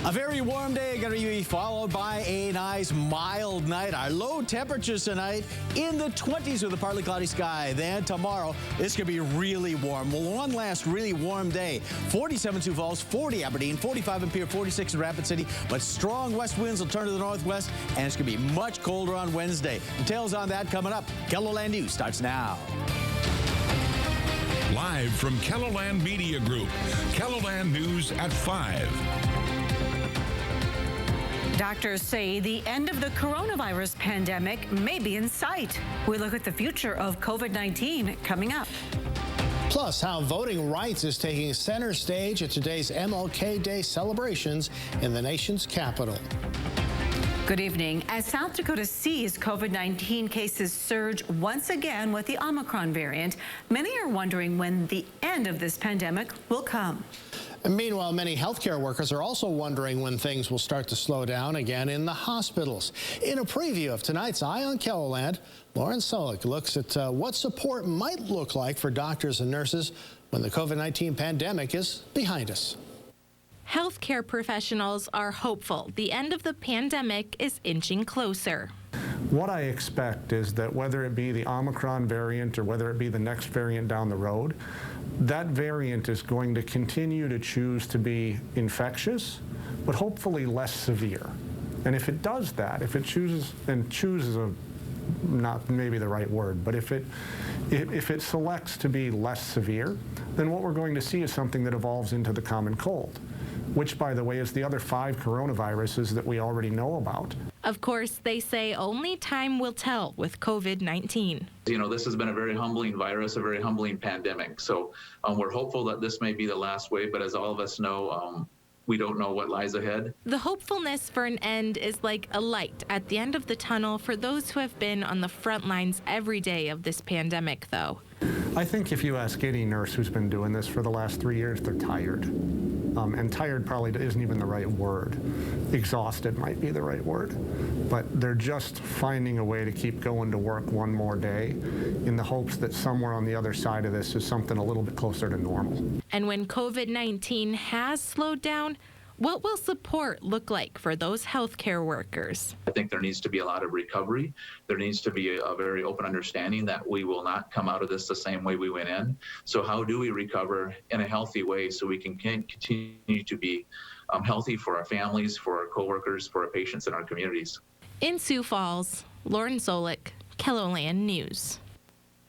A very warm day going to be followed by a nice mild night. Our low temperatures tonight in the 20s with a partly cloudy sky. Then tomorrow, it's going to be really warm. Well, one last really warm day. 47 Sioux Falls, 40 Aberdeen, 45 in Pierre, 46 in Rapid City. But strong west winds will turn to the northwest, and it's going to be much colder on Wednesday. Details on that coming up. KELO News starts now. Live from KELO Media Group, KELO News at 5. Doctors say the end of the coronavirus pandemic may be in sight. We look at the future of COVID-19 coming up. Plus, how voting rights is taking center stage at today's MLK Day celebrations in the nation's capital. Good evening. As South Dakota sees COVID-19 cases surge once again with the Omicron variant, many are wondering when the end of this pandemic will come. And meanwhile, many healthcare workers are also wondering when things will start to slow down again in the hospitals. In a preview of tonight's Eye on KELO, Lauren Solik looks at what support might look like for doctors and nurses when the COVID-19 pandemic is behind us. Healthcare professionals are hopeful the end of the pandemic is inching closer. What I expect is that whether it be the Omicron variant or whether it be the next variant down the road, that variant is going to continue to choose to be infectious, but hopefully less severe. And if it does that, if it chooses not maybe the right word, but if it selects to be less severe, then what we're going to see is something that evolves into the common cold, which, by the way, is the other 5 coronaviruses that we already know about. Of course, they say only time will tell with COVID-19. You know, this has been a very humbling virus, a very humbling pandemic. So we're hopeful that this may be the last wave, but as all of us know, we don't know what lies ahead. The hopefulness for an end is like a light at the end of the tunnel for those who have been on the front lines every day of this pandemic, though. I think if you ask any nurse who's been doing this for the last 3 years, they're tired. And tired probably isn't even the right word. Exhausted might be the right word. But they're just finding a way to keep going to work one more day in the hopes that somewhere on the other side of this is something a little bit closer to normal. And when COVID-19 has slowed down, what will support look like for those healthcare workers? I think there needs to be a lot of recovery. There needs to be a very open understanding that we will not come out of this the same way we went in. So how do we recover in a healthy way so we can continue to be healthy for our families, for our coworkers, for our patients and our communities? In Sioux Falls, Lauren Solik, KELO News.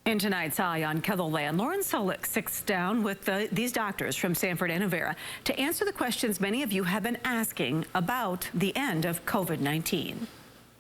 In tonight's Eye on KELO, Lauren Solik sits down with these doctors from Sanford and Avera to answer the questions many of you have been asking about the end of COVID-19.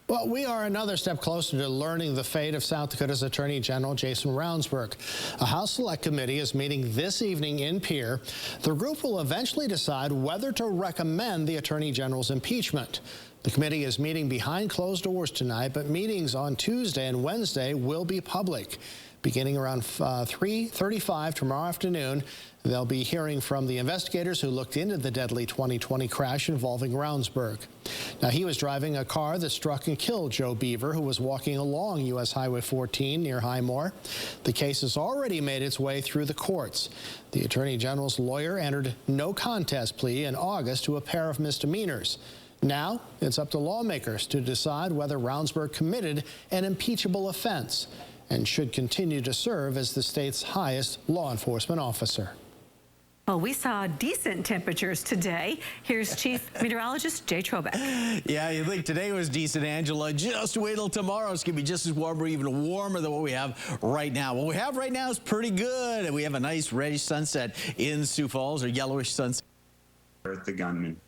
Well, we are another step closer to learning the fate of South Dakota's Attorney General Jason Ravnsborg. A House Select Committee is meeting this evening in Pierre. The group will eventually decide whether to recommend the Attorney General's impeachment. The committee is meeting behind closed doors tonight, but meetings on Tuesday and Wednesday will be public. Beginning around 3:35 tomorrow afternoon, they'll be hearing from the investigators who looked into the deadly 2020 crash involving Ravnsborg. Now, he was driving a car that struck and killed Joe Beaver, who was walking along U.S. Highway 14 near Highmore. The case has already made its way through the courts. The Attorney General's lawyer entered no contest plea in August to a pair of misdemeanors. Now, it's up to lawmakers to decide whether Ravnsborg committed an impeachable offense and should continue to serve as the state's highest law enforcement officer. Well, we saw decent temperatures today. Here's Chief Meteorologist Jay Trobeck. Yeah, you think today was decent, Angela. Just wait till tomorrow. It's going to be just as warm or even warmer than what we have right now. What we have right now is pretty good. We have a nice reddish sunset in Sioux Falls, or yellowish sunset. The gunman,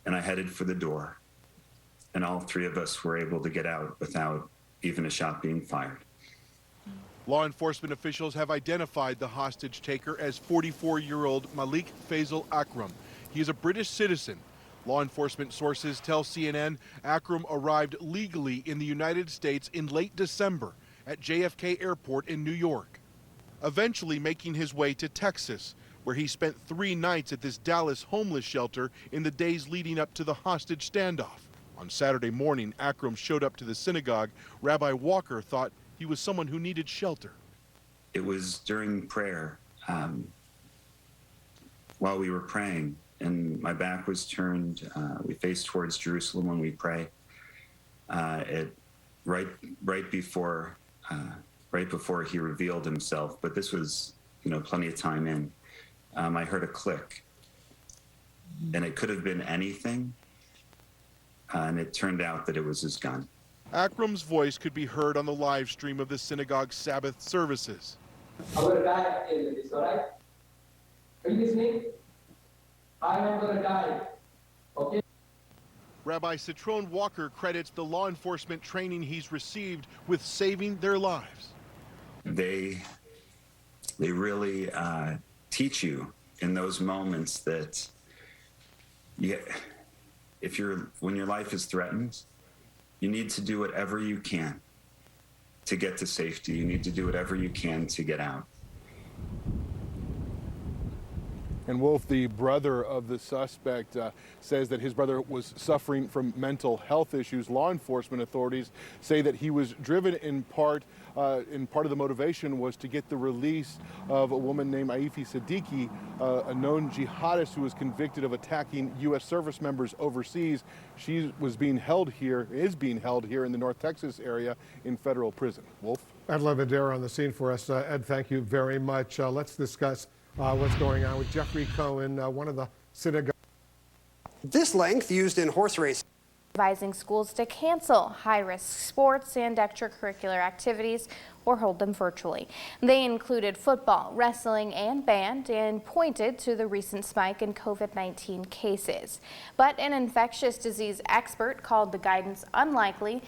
and I headed for the door. And all 3 of us were able to get out without even a shot being fired. Law enforcement officials have identified the hostage taker as 44-year-old Malik Faisal Akram. He is a British citizen. Law enforcement sources tell CNN Akram arrived legally in the United States in late December at JFK Airport in New York, eventually making his way to Texas, where he spent 3 nights at this Dallas homeless shelter in the days leading up to the hostage standoff. On Saturday morning, Akram showed up to the synagogue. Rabbi Walker thought he was someone who needed shelter. It was during prayer, while we were praying, and my back was turned. We faced towards Jerusalem when we pray. Right before he revealed himself, but this was, plenty of time in. I heard a click, and it could have been anything, and it turned out that it was his gun. Akram's voice could be heard on the live stream of the synagogue's Sabbath services. I'm going to die in this, all right? Are you listening? I am going to die, okay? Rabbi Citron Walker credits the law enforcement training he's received with saving their lives. They really teach you in those moments that when your life is threatened, you need to do whatever you can to get to safety. You need to do whatever you can to get out. And Wolf, the brother of the suspect, says that his brother was suffering from mental health issues. Law enforcement authorities say that he was driven in part of the motivation was to get the release of a woman named Aifi Siddiqui, a known jihadist who was convicted of attacking U.S. service members overseas. She is being held here in the North Texas area in federal prison. Wolf? Ed Levadera on the scene for us. Ed, thank you very much. Let's discuss what's going on with Jeffrey Cohen, one of the synagogue. This length used in horse racing. Advising schools to cancel high-risk sports and extracurricular activities or hold them virtually. They included football, wrestling, and band, and pointed to the recent spike in COVID-19 cases. But an infectious disease expert called the guidance unlikely,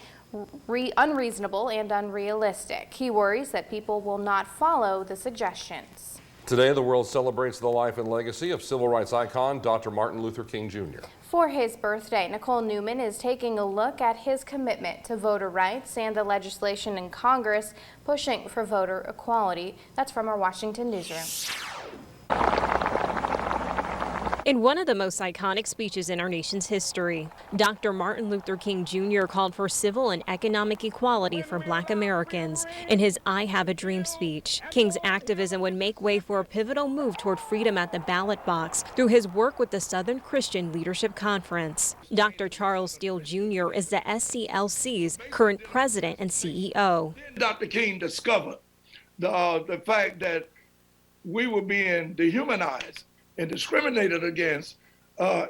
unreasonable, and unrealistic. He worries that people will not follow the suggestions. Today, the world celebrates the life and legacy of civil rights icon Dr. Martin Luther King Jr. For his birthday, Nicole Newman is taking a look at his commitment to voter rights and the legislation in Congress pushing for voter equality. That's from our Washington newsroom. In one of the most iconic speeches in our nation's history, Dr. Martin Luther King Jr. called for civil and economic equality for Black Americans in his I Have a Dream speech. King's activism would make way for a pivotal move toward freedom at the ballot box through his work with the Southern Christian Leadership Conference. Dr. Charles Steele Jr. is the SCLC's current president and CEO. Dr. King discovered the fact that we were being dehumanized and discriminated against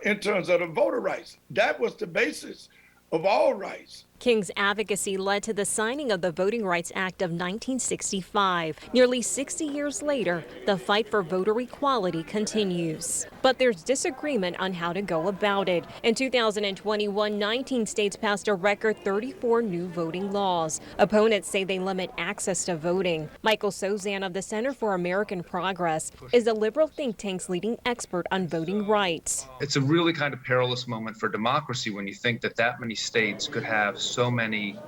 in terms of the voter rights. That was the basis of all rights. King's advocacy led to the signing of the Voting Rights Act of 1965. Nearly 60 years later, the fight for voter equality continues. But there's disagreement on how to go about it. In 2021, 19 states passed a record 34 new voting laws. Opponents say they limit access to voting. Michael Sozan of the Center for American Progress is the liberal think tank's leading expert on voting rights. It's a really kind of perilous moment for democracy when you think that many states could have so many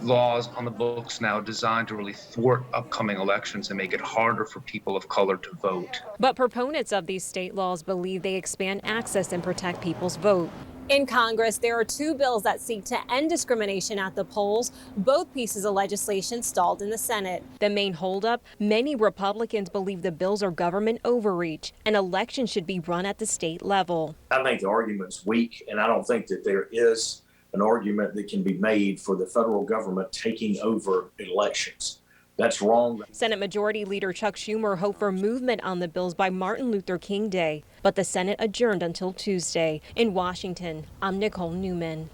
laws on the books now designed to really thwart upcoming elections and make it harder for people of color to vote. But proponents of these state laws believe they expand access and protect people's vote. In Congress, there are two bills that seek to end discrimination at the polls. Both pieces of legislation stalled in the Senate. The main holdup, many Republicans believe the bills are government overreach and elections should be run at the state level. I think the argument's weak, and I don't think that there is an argument that can be made for the federal government taking over elections. That's wrong. Senate Majority Leader Chuck Schumer hoped for movement on the bills by Martin Luther King Day, but the Senate adjourned until Tuesday. In Washington, I'm Nicole Newman.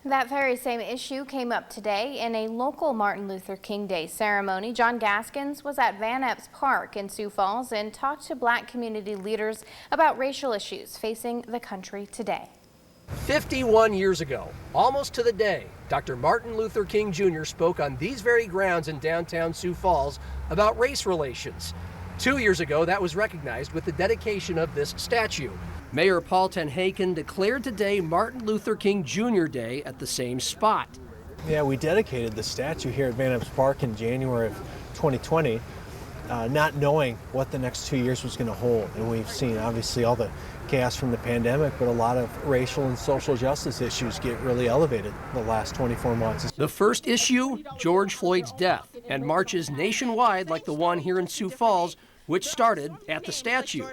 That very same issue came up today in a local Martin Luther King Day ceremony. John Gaskins was at Van Epps Park in Sioux Falls and talked to Black community leaders about racial issues facing the country today. 51 years ago, almost to the day, Dr. Martin Luther King Jr. spoke on these very grounds in downtown Sioux Falls about race relations. 2 years ago, that was recognized with the dedication of this statue. Mayor Paul Tenhaken declared today Martin Luther King Jr. Day at the same spot. Yeah, we dedicated the statue here at Van Epps Park in January of 2020, not knowing what the next 2 years was going to hold. And we've seen, obviously, all the chaos from the pandemic, but a lot of racial and social justice issues get really elevated the last 24 months. The first issue, George Floyd's death, and marches nationwide like the one here in Sioux Falls which started at the statue.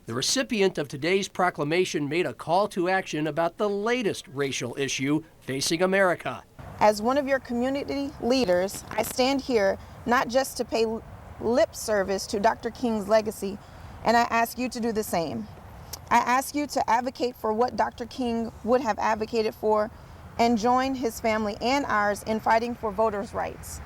The recipient of today's proclamation made a call to action about the latest racial issue facing America. As one of your community leaders, I stand here not just to pay lip service to Dr. King's legacy, and I ask you to do the same. I ask you to advocate for what Dr. King would have advocated for and join his family and ours in fighting for voters' rights.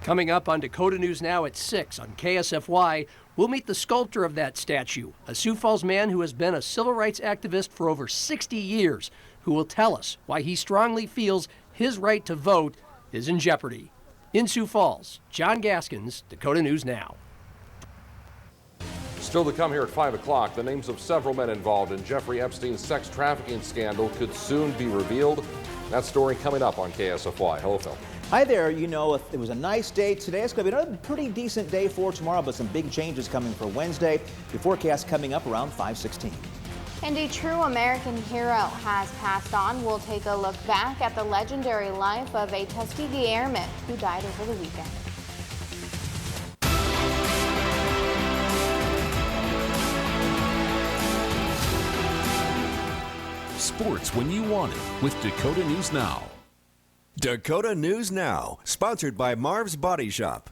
Coming up on Dakota News Now at 6 on KSFY, we'll meet the sculptor of that statue, a Sioux Falls man who has been a civil rights activist for over 60 years, who will tell us why he strongly feels his right to vote is in jeopardy. In Sioux Falls, John Gaskins, Dakota News Now. Still to come here at 5 o'clock, the names of several men involved in Jeffrey Epstein's sex trafficking scandal could soon be revealed. That story coming up on KSFY. Hello, Phil. Hi there. You know, it was a nice day today. It's going to be another pretty decent day for tomorrow, but some big changes coming for Wednesday. The forecast coming up around 5:16. And a true American hero has passed on. We'll take a look back at the legendary life of a Tuskegee Airman who died over the weekend. Sports when you want it with Dakota News Now. Dakota News Now, sponsored by Marv's Body Shop.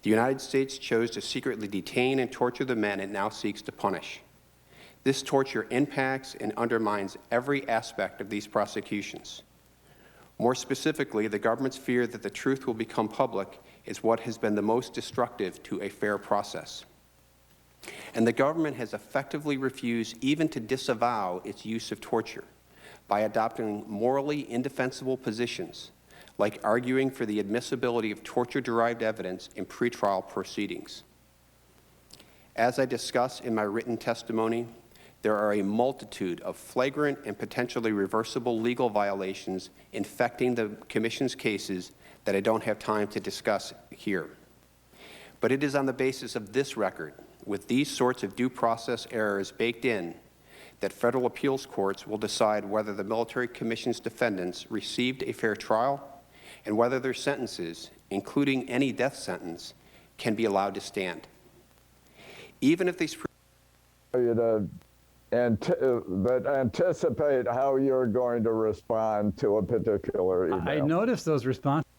The United States chose to secretly detain and torture the men it now seeks to punish. This torture impacts and undermines every aspect of these prosecutions. More specifically, the government's fear that the truth will become public is what has been the most destructive to a fair process. And the government has effectively refused even to disavow its use of torture by adopting morally indefensible positions, like arguing for the admissibility of torture-derived evidence in pretrial proceedings. As I discuss in my written testimony, there are a multitude of flagrant and potentially reversible legal violations infecting the Commission's cases that I don't have time to discuss here. But it is on the basis of this record, with these sorts of due process errors baked in, that federal appeals courts will decide whether the Military Commission's defendants received a fair trial and whether their sentences, including any death sentence, can be allowed to stand. Even if these... But anticipate how you're going to respond to a particular email. I noticed those responses.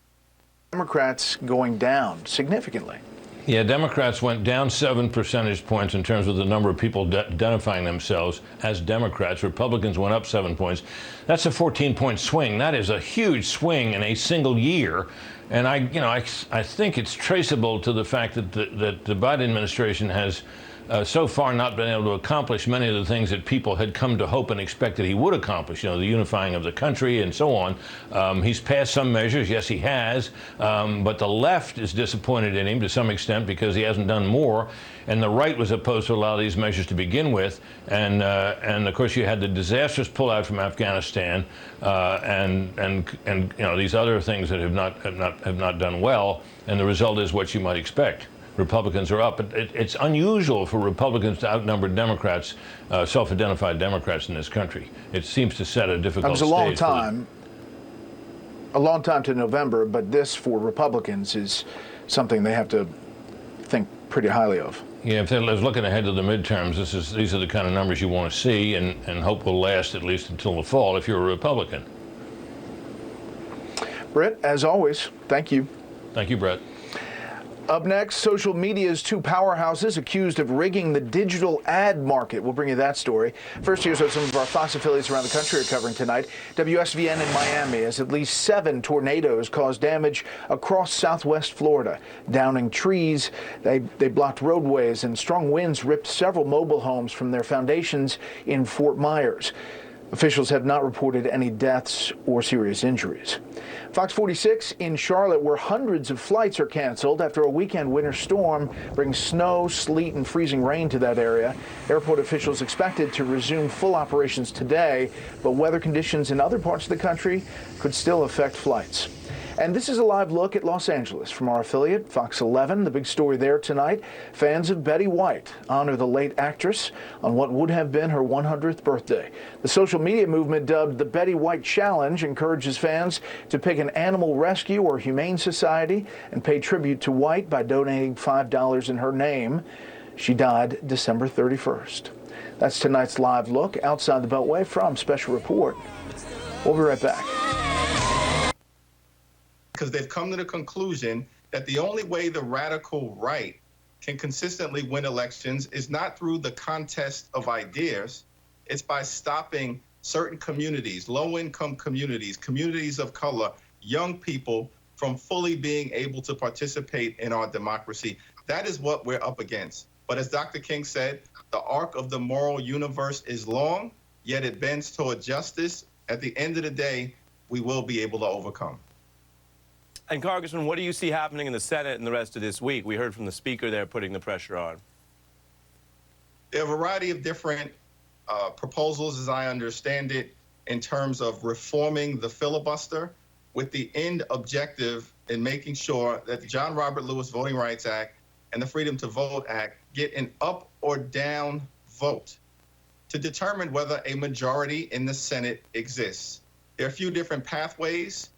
Democrats going down significantly. Yeah, Democrats went down 7 percentage points in terms of the number of people identifying themselves as Democrats. Republicans went up 7 points. That's a 14-point swing. That is a huge swing in a single year. And I think it's traceable to the fact that the Biden administration has so far not been able to accomplish many of the things that people had come to hope and expected he would accomplish, the unifying of the country and so on. He's passed some measures, yes he has, but the left is disappointed in him to some extent because he hasn't done more, and the right was opposed to a lot of these measures to begin with, and of course you had the disastrous pullout from Afghanistan, and these other things that have not done well, and the result is what you might expect. Republicans are up. But it's unusual for Republicans to outnumber Democrats, self-identified Democrats in this country. It seems to set a difficult stage. That was a long time to November, but this for Republicans is something they have to think pretty highly of. Yeah, if they're looking ahead to the midterms, these are the kind of numbers you want to see and hope will last at least until the fall if you're a Republican. Brett, as always, thank you. Thank you, Brett. Up next, social media's two powerhouses accused of rigging the digital ad market. We'll bring you that story. First, here's what some of our Fox affiliates around the country are covering tonight. WSVN in Miami as at least 7 tornadoes caused damage across southwest Florida. Downing trees, they blocked roadways, and strong winds ripped several mobile homes from their foundations in Fort Myers. Officials have not reported any deaths or serious injuries. Fox 46 in Charlotte, where hundreds of flights are canceled after a weekend winter storm brings snow, sleet, and freezing rain to that area. Airport officials expected to resume full operations today, but weather conditions in other parts of the country could still affect flights. And this is a live look at Los Angeles from our affiliate, Fox 11. The big story there tonight, fans of Betty White honor the late actress on what would have been her 100th birthday. The social media movement dubbed the Betty White Challenge encourages fans to pick an animal rescue or humane society and pay tribute to White by donating $5 in her name. She died December 31st. That's tonight's live look outside the Beltway from Special Report. We'll be right back. Because they've come to the conclusion that the only way the radical right can consistently win elections is not through the contest of ideas, it's by stopping certain communities, low-income communities, communities of color, young people from fully being able to participate in our democracy. That is what we're up against. But as Dr. King said, the arc of the moral universe is long, yet it bends toward justice. At the end of the day, we will be able to overcome. And Congressman, what do you see happening in the Senate and the rest of this week? We heard from the Speaker there putting the pressure on. There are a variety of different proposals, as I understand it, in terms of reforming the filibuster with the end objective in making sure that the John Robert Lewis Voting Rights Act and the Freedom to Vote Act get an up or down vote to determine whether a majority in the Senate exists. There are a few different pathways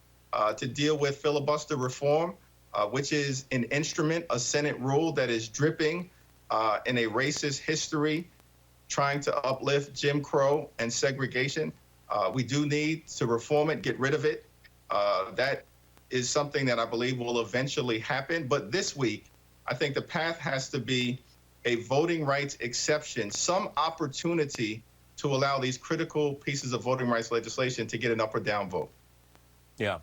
to deal with filibuster reform, which is an instrument, a Senate rule that is dripping in a racist history, trying to uplift Jim Crow and segregation. We do need to reform it, get rid of it. That is something that I believe will eventually happen. But this week, I think the path has to be a voting rights exception, some opportunity to allow these critical pieces of voting rights legislation to get an up or down vote. Yeah.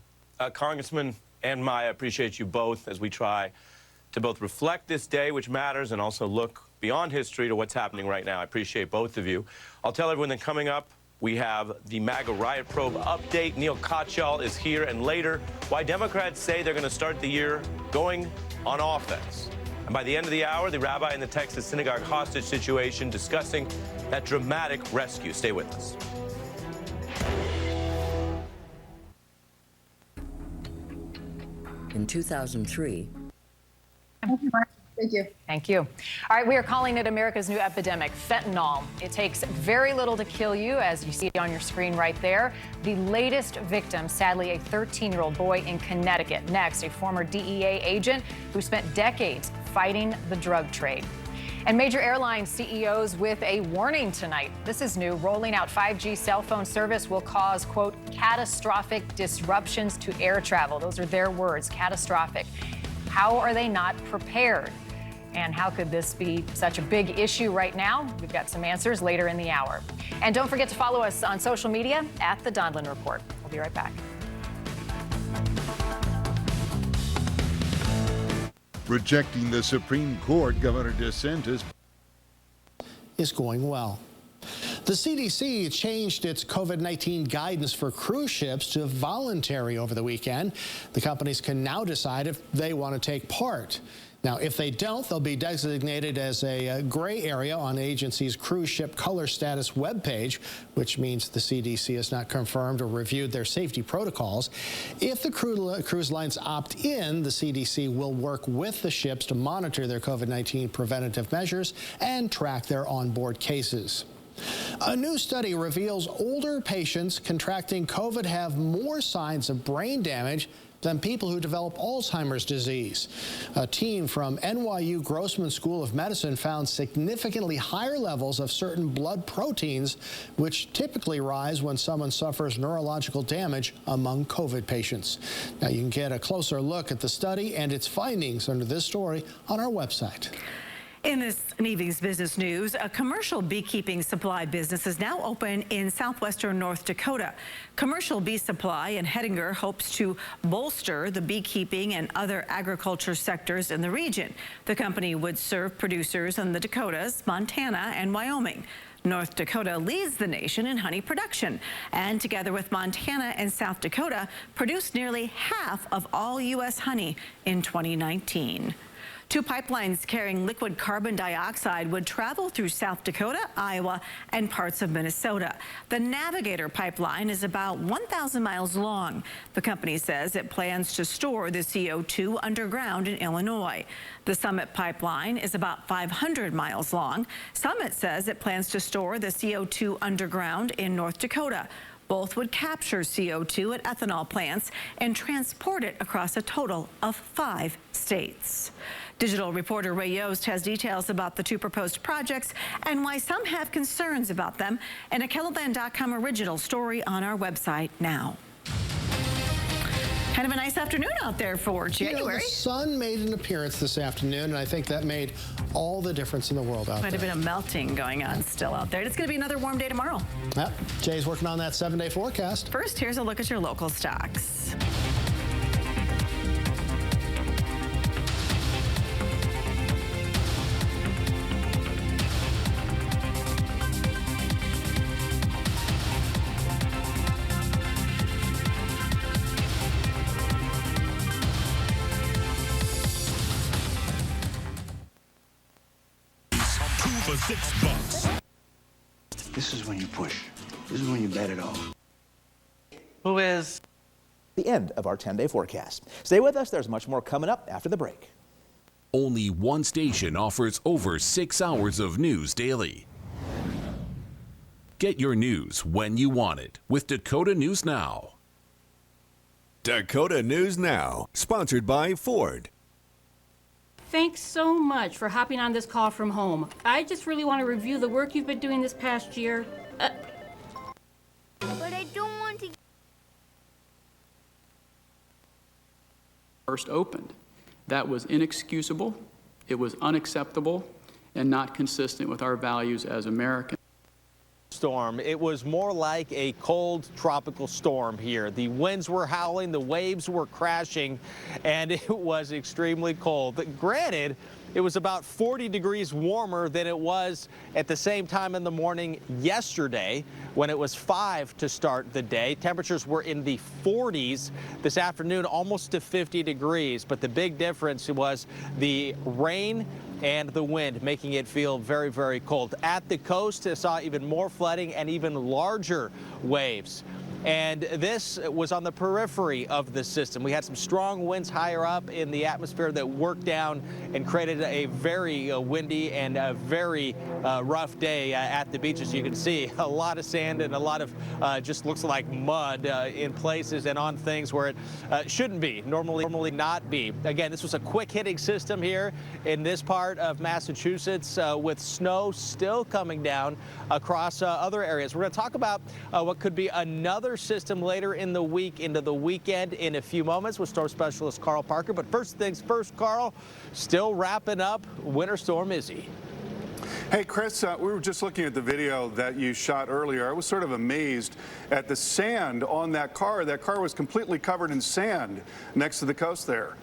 Congressman and Maya, appreciate you both as we try to both reflect this day, which matters, and also look beyond history to what's happening right now. I appreciate both of you. I'll tell everyone that coming up, we have the MAGA riot probe update. Neil Katyal is here, and later, why Democrats say they're going to start the year going on offense. And by the end of the hour, the rabbi in the Texas synagogue hostage situation discussing that dramatic rescue. Stay with us. In 2003. Thank you. Thank you. All right, we are calling it America's new epidemic, fentanyl. It takes very little to kill you, as you see it on your screen right there. The latest victim, sadly, a 13-year-old boy in Connecticut. Next, a former DEA agent who spent decades fighting the drug trade. And major airline CEOs with a warning tonight. This is new. Rolling out 5G cell phone service will cause, quote, catastrophic disruptions to air travel. Those are their words, catastrophic. How are they not prepared? And how could this be such a big issue right now? We've got some answers later in the hour. And don't forget to follow us on social media at The Donlin Report. We'll be right back. Rejecting the Supreme Court, Governor DeSantis is going well. The CDC changed its COVID-19 guidance for cruise ships to voluntary over the weekend. The companies can now decide if they want to take part. Now, if they don't, they'll be designated as a gray area on the agency's cruise ship color status webpage, which means the CDC has not confirmed or reviewed their safety protocols. If the cruise lines opt in, the CDC will work with the ships to monitor their COVID-19 preventative measures and track their onboard cases. A new study reveals older patients contracting COVID have more signs of brain damage than people who develop Alzheimer's disease. A team from NYU Grossman School of Medicine found significantly higher levels of certain blood proteins, which typically rise when someone suffers neurological damage among COVID patients. Now, you can get a closer look at the study and its findings under this story on our website. In this evening's business news, a commercial beekeeping supply business is now open in southwestern North Dakota. Commercial Bee Supply in Hettinger hopes to bolster the beekeeping and other agriculture sectors in the region. The company would serve producers in the Dakotas, Montana, and Wyoming. North Dakota leads the nation in honey production, and together with Montana and South Dakota, produced nearly half of all U.S. honey in 2019. Two pipelines carrying liquid carbon dioxide would travel through South Dakota, Iowa, and parts of Minnesota. The Navigator pipeline is about 1,000 miles long. The company says it plans to store the CO2 underground in Illinois. The Summit pipeline is about 500 miles long. Summit says it plans to store the CO2 underground in North Dakota. Both would capture CO2 at ethanol plants and transport it across a total of 5 states. Digital reporter Ray Yost has details about the two proposed projects and why some have concerns about them, and a KELOLAND.com original story on our website now. Kind of a nice afternoon out there for January. You know, the sun made an appearance this afternoon, and I think that made all the difference in the world out there. Quite a bit of melting going on still out there. It's going to be another warm day tomorrow. Yep. Jay's working on that 7-day forecast. First, here's a look at your local stocks. For $6. This is when you push. This is when you bet it all. Who is? The end of our 10-day forecast. Stay with us. There's much more coming up after the break. Only one station offers over 6 hours of news daily. Get your news when you want it with Dakota News Now. Dakota News Now, sponsored by Ford. Thanks so much for hopping on this call from home. I just really want to review the work you've been doing this past year. But I don't want to. First opened. That was inexcusable, it was unacceptable, and not consistent with our values as Americans. Storm. It was more like a cold tropical storm here. The winds were howling, the waves were crashing, and it was extremely cold. But granted, it was about 40 degrees warmer than it was at the same time in the morning yesterday when it was 5 to start the day. Temperatures were in the 40s this afternoon, almost to 50 degrees. But the big difference was the rain and the wind, making it feel very, very cold. At the coast, I saw even more flooding and even larger waves. And this was on the periphery of the system. We had some strong winds higher up in the atmosphere that worked down and created a very windy and a very rough day at the beaches. You can see a lot of sand and a lot of just looks like mud in places and on things where it shouldn't be, normally not be. Again, this was a quick hitting system here in this part of Massachusetts with snow still coming down across other areas. We're going to talk about what could be another system later in the week into the weekend in a few moments with storm specialist Carl Parker. But first things first, Carl, still wrapping up Winter Storm Izzy. Hey, Chris, we were just looking at the video that you shot earlier. I was sort of amazed at the sand on that car. That car was completely covered in sand next to the coast there.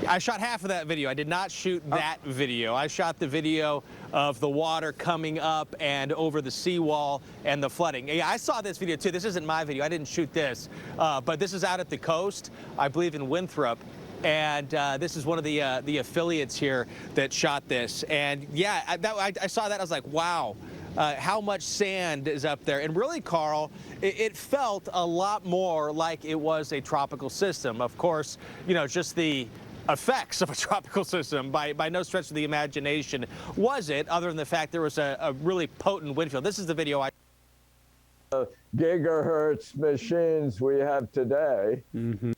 I shot half of that video. I did not shoot that video. I shot the video of the water coming up and over the seawall and the flooding. Yeah, I saw this video too. This isn't my video. I didn't shoot this, but this is out at the coast, I believe in Winthrop. And this is one of the affiliates here that shot this. And yeah, I saw that. I was like, wow. How much sand is up there. And really, Carl, it felt a lot more like it was a tropical system. Of course, you know, just the effects of a tropical system by no stretch of the imagination was it, other than the fact there was a really potent wind field. This is the video I gigahertz machines we have today. Mm-hmm.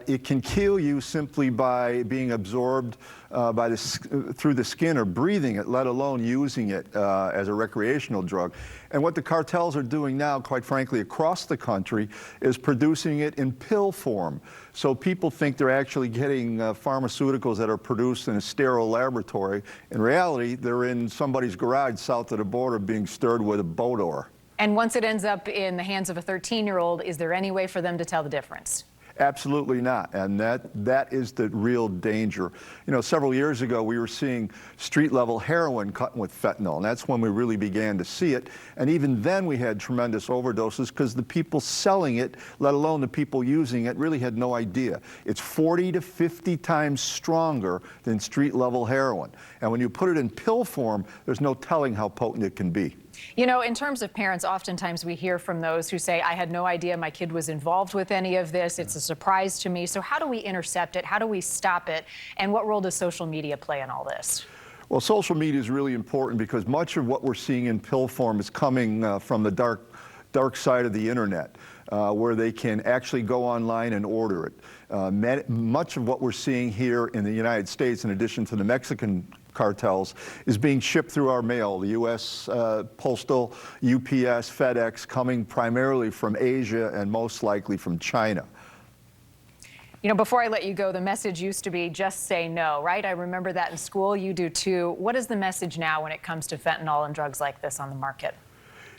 It can kill you simply by being absorbed through the skin or breathing it, let alone using it as a recreational drug. And what the cartels are doing now, quite frankly, across the country, is producing it in pill form. So people think they're actually getting pharmaceuticals that are produced in a sterile laboratory. In reality, they're in somebody's garage south of the border being stirred with a boat oar. And once it ends up in the hands of a 13-year-old, is there any way for them to tell the difference? Absolutely not, and that is the real danger. You know, several years ago we were seeing street-level heroin cut with fentanyl, and that's when we really began to see it. And even then we had tremendous overdoses because the people selling it, let alone the people using it, really had no idea. It's 40 to 50 times stronger than street-level heroin. And when you put it in pill form, there's no telling how potent it can be. You know, in terms of parents, oftentimes we hear from those who say, I had no idea my kid was involved with any of this. It's a surprise to me. So how do we intercept it? How do we stop it? And what role does social media play in all this? Well, social media is really important because much of what we're seeing in pill form is coming from the dark side of the internet, where they can actually go online and order it. Much of what we're seeing here in the United States, in addition to the Mexican cartels, is being shipped through our mail. The U.S. Postal, UPS, FedEx, coming primarily from Asia and most likely from China. You know, before I let you go, the message used to be just say no, right? I remember that in school. You do too. What is the message now when it comes to fentanyl and drugs like this on the market?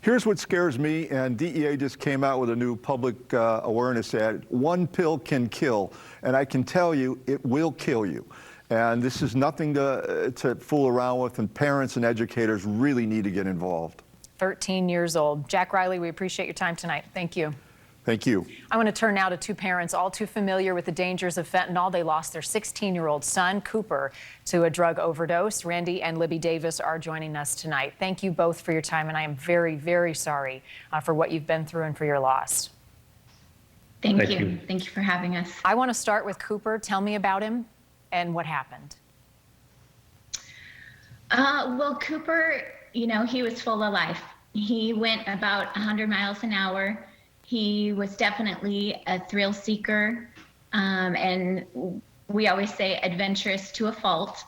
Here's what scares me, and DEA just came out with a new public awareness ad. One pill can kill, and I can tell you it will kill you. And this is nothing to fool around with, and parents and educators really need to get involved. 13 years old. Jack Riley, we appreciate your time tonight. Thank you. Thank you. I want to turn now to two parents all too familiar with the dangers of fentanyl. They lost their 16-year-old son, Cooper, to a drug overdose. Randy and Libby Davis are joining us tonight. Thank you both for your time, and I am very, very sorry for what you've been through and for your loss. Thank you. Thank you for having us. I want to start with Cooper. Tell me about him and what happened. Well, Cooper, you know, he was full of life. He went about 100 miles an hour. He was definitely a thrill seeker, and we always say adventurous to a fault.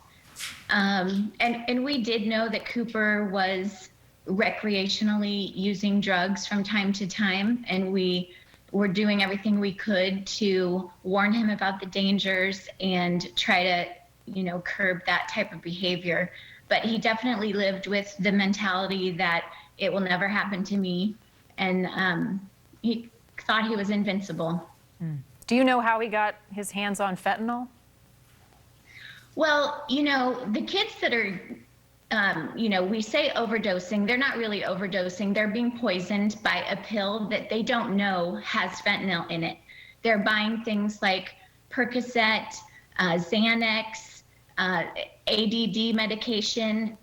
And we did know that Cooper was recreationally using drugs from time to time, and we were doing everything we could to warn him about the dangers and try to, you know, curb that type of behavior. But he definitely lived with the mentality that it will never happen to me, and he thought he was invincible. Do you know how he got his hands on fentanyl? Well, you know, the kids that are, you know, we say overdosing, they're not really overdosing. They're being poisoned by a pill that they don't know has fentanyl in it. They're buying things like Percocet, Xanax, ADD medication.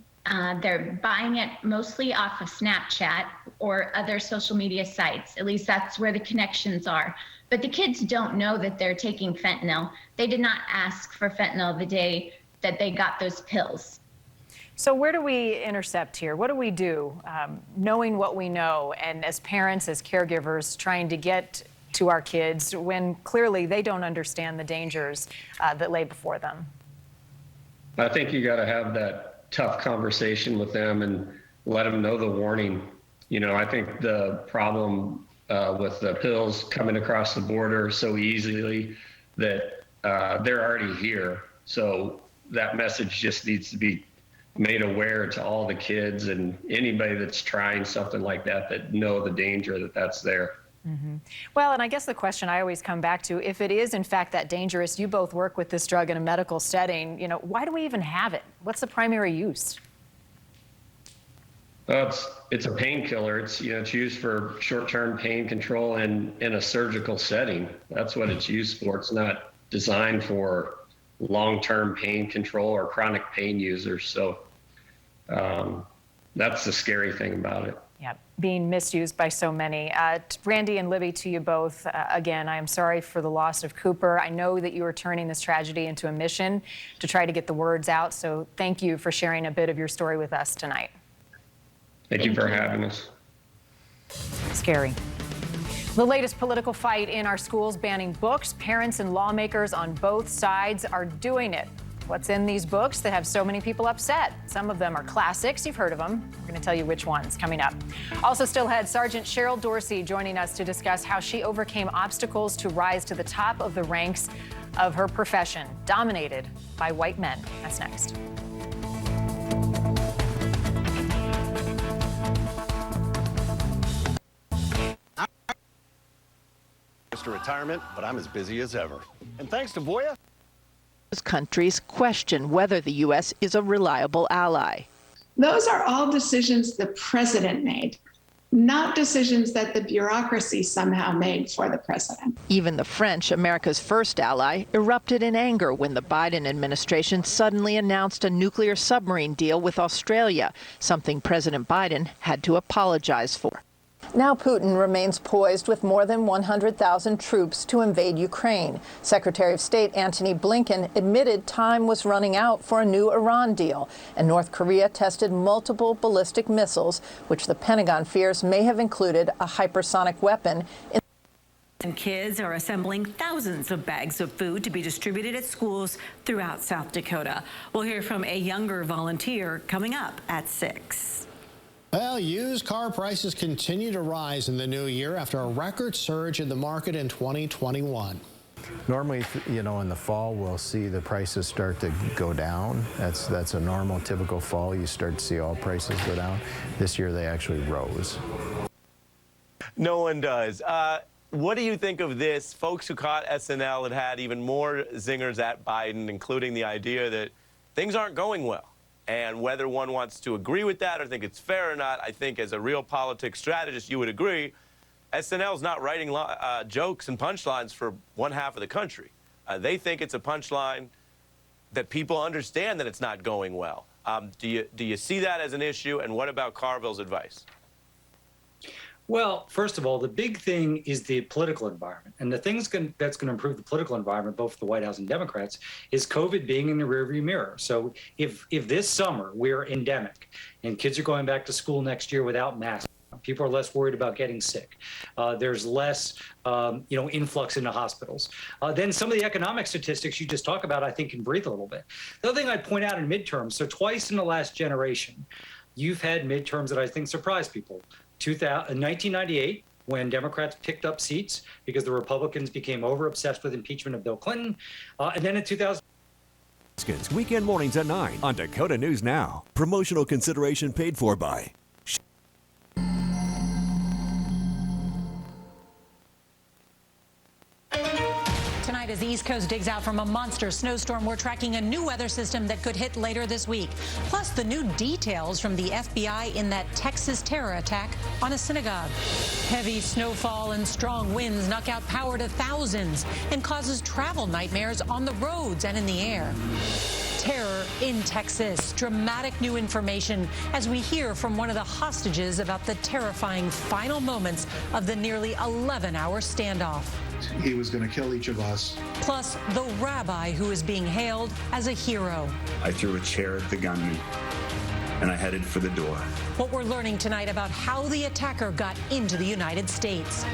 They're buying it mostly off of Snapchat or other social media sites. At least that's where the connections are. But the kids don't know that they're taking fentanyl. They did not ask for fentanyl the day that they got those pills. So where do we intercept here? What do we do, knowing what we know, and as parents, as caregivers, trying to get to our kids when clearly they don't understand the dangers that lay before them? I think you got to have that tough conversation with them and let them know the warning. You know, I think the problem with the pills coming across the border so easily that they're already here. So that message just needs to be made aware to all the kids and anybody that's trying something like that, that know the danger that's there. Mm-hmm. Well, and I guess the question I always come back to, if it is in fact that dangerous, you both work with this drug in a medical setting, you know, why do we even have it? What's the primary use? Well, it's a painkiller. It's, you know, it's used for short-term pain control in a surgical setting. That's what it's used for. It's not designed for long-term pain control or chronic pain users. So that's the scary thing about it. Yeah, being misused by so many. Randy and Libby, to you both, again, I am sorry for the loss of Cooper. I know that you are turning this tragedy into a mission to try to get the words out. So thank you for sharing a bit of your story with us tonight. Thank you for having us. Scary. The latest political fight in our schools banning books. Parents and lawmakers on both sides are doing it. What's in these books that have so many people upset? Some of them are classics. You've heard of them. We're going to tell you which ones coming up. Also still ahead, Sergeant Cheryl Dorsey joining us to discuss how she overcame obstacles to rise to the top of the ranks of her profession, dominated by white men. That's next. to retirement, but I'm as busy as ever. And thanks to Voya, countries question whether the U.S. is a reliable ally. Those are all decisions the president made, not decisions that the bureaucracy somehow made for the president. Even the French, America's first ally, erupted in anger when the Biden administration suddenly announced a nuclear submarine deal with Australia, something President Biden had to apologize for. Now Putin remains poised with more than 100,000 troops to invade Ukraine. Secretary of State Antony Blinken admitted time was running out for a new Iran deal, and North Korea tested multiple ballistic missiles, which the Pentagon fears may have included a hypersonic weapon. And kids are assembling thousands of bags of food to be distributed at schools throughout South Dakota. We'll hear from a younger volunteer coming up at 6. Well, used car prices continue to rise in the new year after a record surge in the market in 2021. Normally, you know, in the fall, we'll see the prices start to go down. That's a normal, typical fall. You start to see all prices go down. This year, they actually rose. No one does. What do you think of this? Folks who caught SNL had even more zingers at Biden, including the idea that things aren't going well. And whether one wants to agree with that or think it's fair or not, I think as a real politics strategist, you would agree, SNL's not writing jokes and punchlines for one half of the country. They think it's a punchline that people understand that it's not going well. Do you see that as an issue? And what about Carville's advice? Well, first of all, the big thing is the political environment. And the thing that's going to improve the political environment, both for the White House and Democrats, is COVID being in the rearview mirror. So if this summer we're endemic and kids are going back to school next year without masks, people are less worried about getting sick. There's less, influx into hospitals. Then some of the economic statistics you just talk about, I think, can breathe a little bit. The other thing I'd point out in midterms, so twice in the last generation, you've had midterms that I think surprise people. 1998, when Democrats picked up seats because the Republicans became over-obsessed with impeachment of Bill Clinton. And then in 2000. Weekend mornings at 9 on Dakota News Now. Promotional consideration paid for by... Tonight, as the East Coast digs out from a monster snowstorm, we're tracking a new weather system that could hit later this week. Plus, the new details from the FBI in that Texas terror attack on a synagogue. Heavy snowfall and strong winds knock out power to thousands and causes travel nightmares on the roads and in the air. Terror in Texas. Dramatic new information as we hear from one of the hostages about the terrifying final moments of the nearly 11-hour standoff. He was going to kill each of us. Plus, the rabbi who is being hailed as a hero. I threw a chair at the gunman, and I headed for the door. What we're learning tonight about how the attacker got into the United States.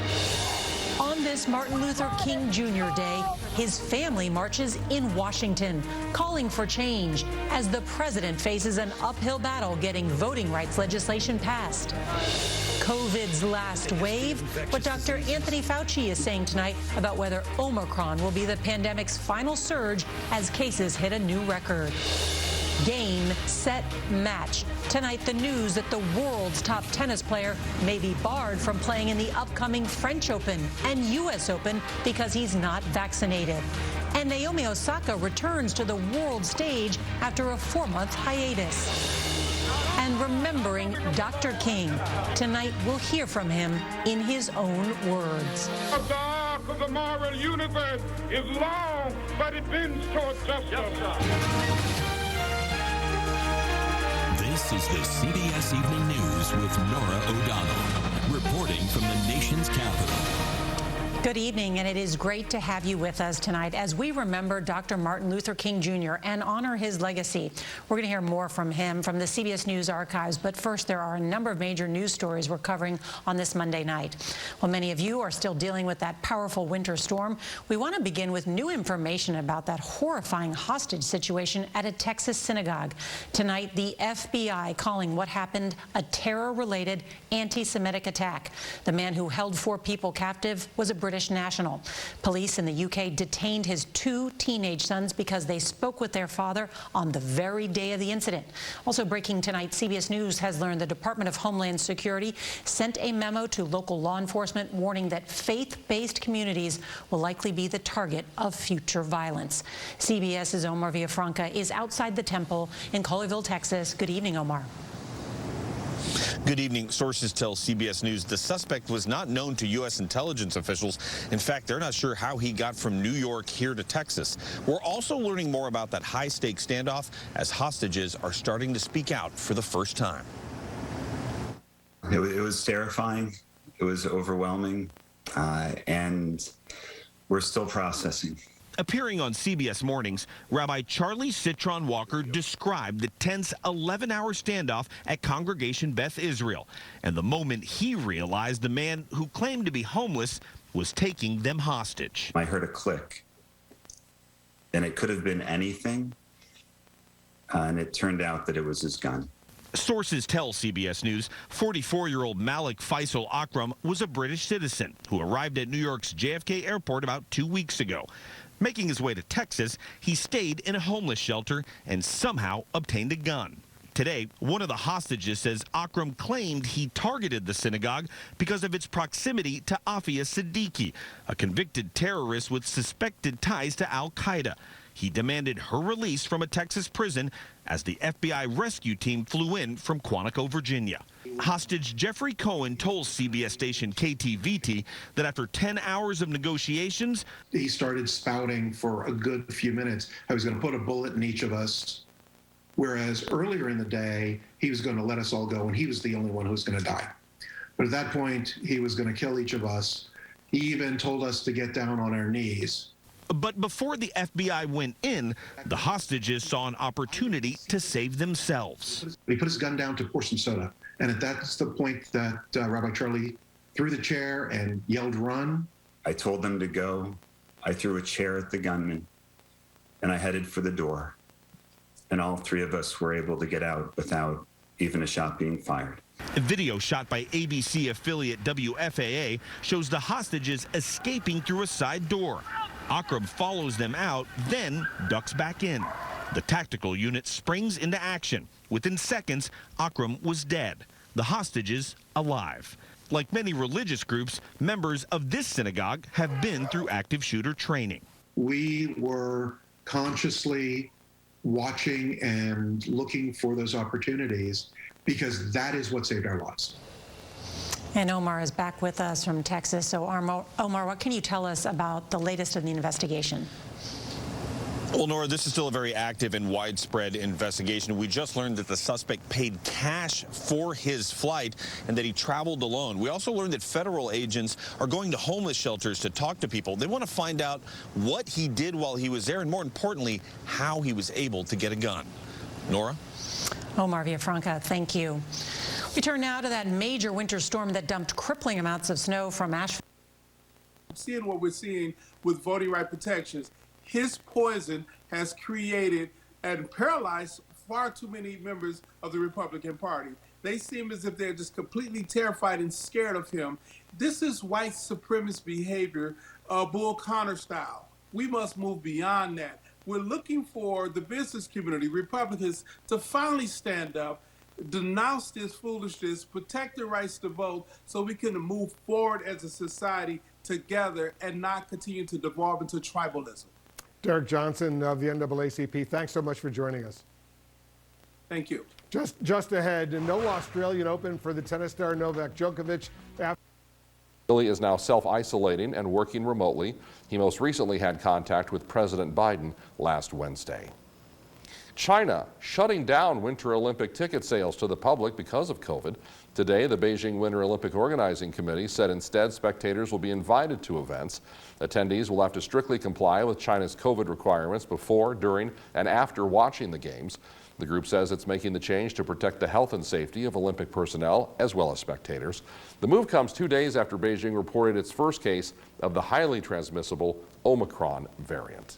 On this Martin Luther King Jr. Day, his family marches in Washington, calling for change as the president faces an uphill battle getting voting rights legislation passed. COVID's last wave, what Dr. Anthony Fauci is saying tonight about whether Omicron will be the pandemic's final surge as cases hit a new record. Game, set, match. Tonight, the news that the world's top tennis player may be barred from playing in the upcoming French Open and U.S. Open because he's not vaccinated. And Naomi Osaka returns to the world stage after a 4-month hiatus. And remembering Dr. King. Tonight, we'll hear from him in his own words. The arc of the moral universe is long, but it bends toward justice. This is the CBS Evening News with Norah O'Donnell, reporting from the nation's capital. Good evening, and it is great to have you with us tonight as we remember Dr. Martin Luther King Jr. and honor his legacy. We're going to hear more from him from the CBS News archives, but first there are a number of major news stories we're covering on this Monday night. While many of you are still dealing with that powerful winter storm, we want to begin with new information about that horrifying hostage situation at a Texas synagogue. Tonight, the FBI calling what happened a terror-related anti-Semitic attack. The man who held 4 people captive was a British British national. Police in the UK detained his 2 teenage sons because they spoke with their father on the very day of the incident. Also breaking tonight, CBS News has learned the Department of Homeland Security sent a memo to local law enforcement warning that faith-based communities will likely be the target of future violence. CBS's Omar Villafranca is outside the temple in Colleyville, Texas. Good evening, Omar. Good evening. Sources tell CBS News the suspect was not known to U.S. intelligence officials. In fact, they're not sure how he got from New York here to Texas. We're also learning more about that high-stakes standoff as hostages are starting to speak out for the first time. It was terrifying. It was overwhelming. And we're still processing. Appearing on CBS Mornings, Rabbi Charlie Citron Walker described the tense 11-hour standoff at Congregation Beth Israel and the moment he realized the man who claimed to be homeless was taking them hostage. I heard a click, and it could have been anything, and it turned out that it was his gun. Sources tell CBS News 44-year-old Malik Faisal Akram was a British citizen who arrived at New York's JFK airport about 2 weeks ago. Making his way to Texas, he stayed in a homeless shelter and somehow obtained a gun. Today, one of the hostages says Akram claimed he targeted the synagogue because of its proximity to Afia Siddiqui, a convicted terrorist with suspected ties to al-Qaeda. He demanded her release from a Texas prison as the FBI rescue team flew in from Quantico, Virginia. Hostage Jeffrey Cohen told CBS station KTVT that after 10 hours of negotiations, he started spouting for a good few minutes. I was going to put a bullet in each of us, whereas earlier in the day, he was going to let us all go, and he was the only one who was going to die. But at that point, he was going to kill each of us. He even told us to get down on our knees. But before the FBI went in, the hostages saw an opportunity to save themselves. He put his gun down to pour some soda. And that's the point that Rabbi Charlie threw the chair and yelled, "Run." I told them to go. I threw a chair at the gunman, and I headed for the door. And all 3 of us were able to get out without even a shot being fired. A video shot by ABC affiliate WFAA shows the hostages escaping through a side door. Akram follows them out, then ducks back in. The tactical unit springs into action. Within seconds, Akram was dead. The hostages alive. Like many religious groups, members of this synagogue have been through active shooter training. We were consciously watching and looking for those opportunities because that is what saved our lives. And Omar is back with us from Texas. So Omar, what can you tell us about the latest in the investigation? Well, Nora, this is still a very active and widespread investigation. We just learned that the suspect paid cash for his flight and that he traveled alone. We also learned that federal agents are going to homeless shelters to talk to people. They want to find out what he did while he was there and, more importantly, how he was able to get a gun. Nora? Omar Villafranca, thank you. We turn now to that major winter storm that dumped crippling amounts of snow from Asheville. Seeing what we're seeing with voting right protections, his poison has created and paralyzed far too many members of the Republican Party. They seem as if they're just completely terrified and scared of him. This is white supremacist behavior, Bull Connor style. We must move beyond that. We're looking for the business community, Republicans, to finally stand up, denounce this foolishness, protect the rights to vote so we can move forward as a society together and not continue to devolve into tribalism. Derek Johnson of the NAACP, thanks so much for joining us. Thank you. Just ahead, no Australian Open for the tennis star Novak Djokovic. Billy is now self-isolating and working remotely. He most recently had contact with President Biden last Wednesday. China shutting down Winter Olympic ticket sales to the public because of COVID. Today, the Beijing Winter Olympic Organizing Committee said instead spectators will be invited to events. Attendees will have to strictly comply with China's COVID requirements before, during, and after watching the games. The group says it's making the change to protect the health and safety of Olympic personnel as well as spectators. The move comes 2 days after Beijing reported its first case of the highly transmissible Omicron variant.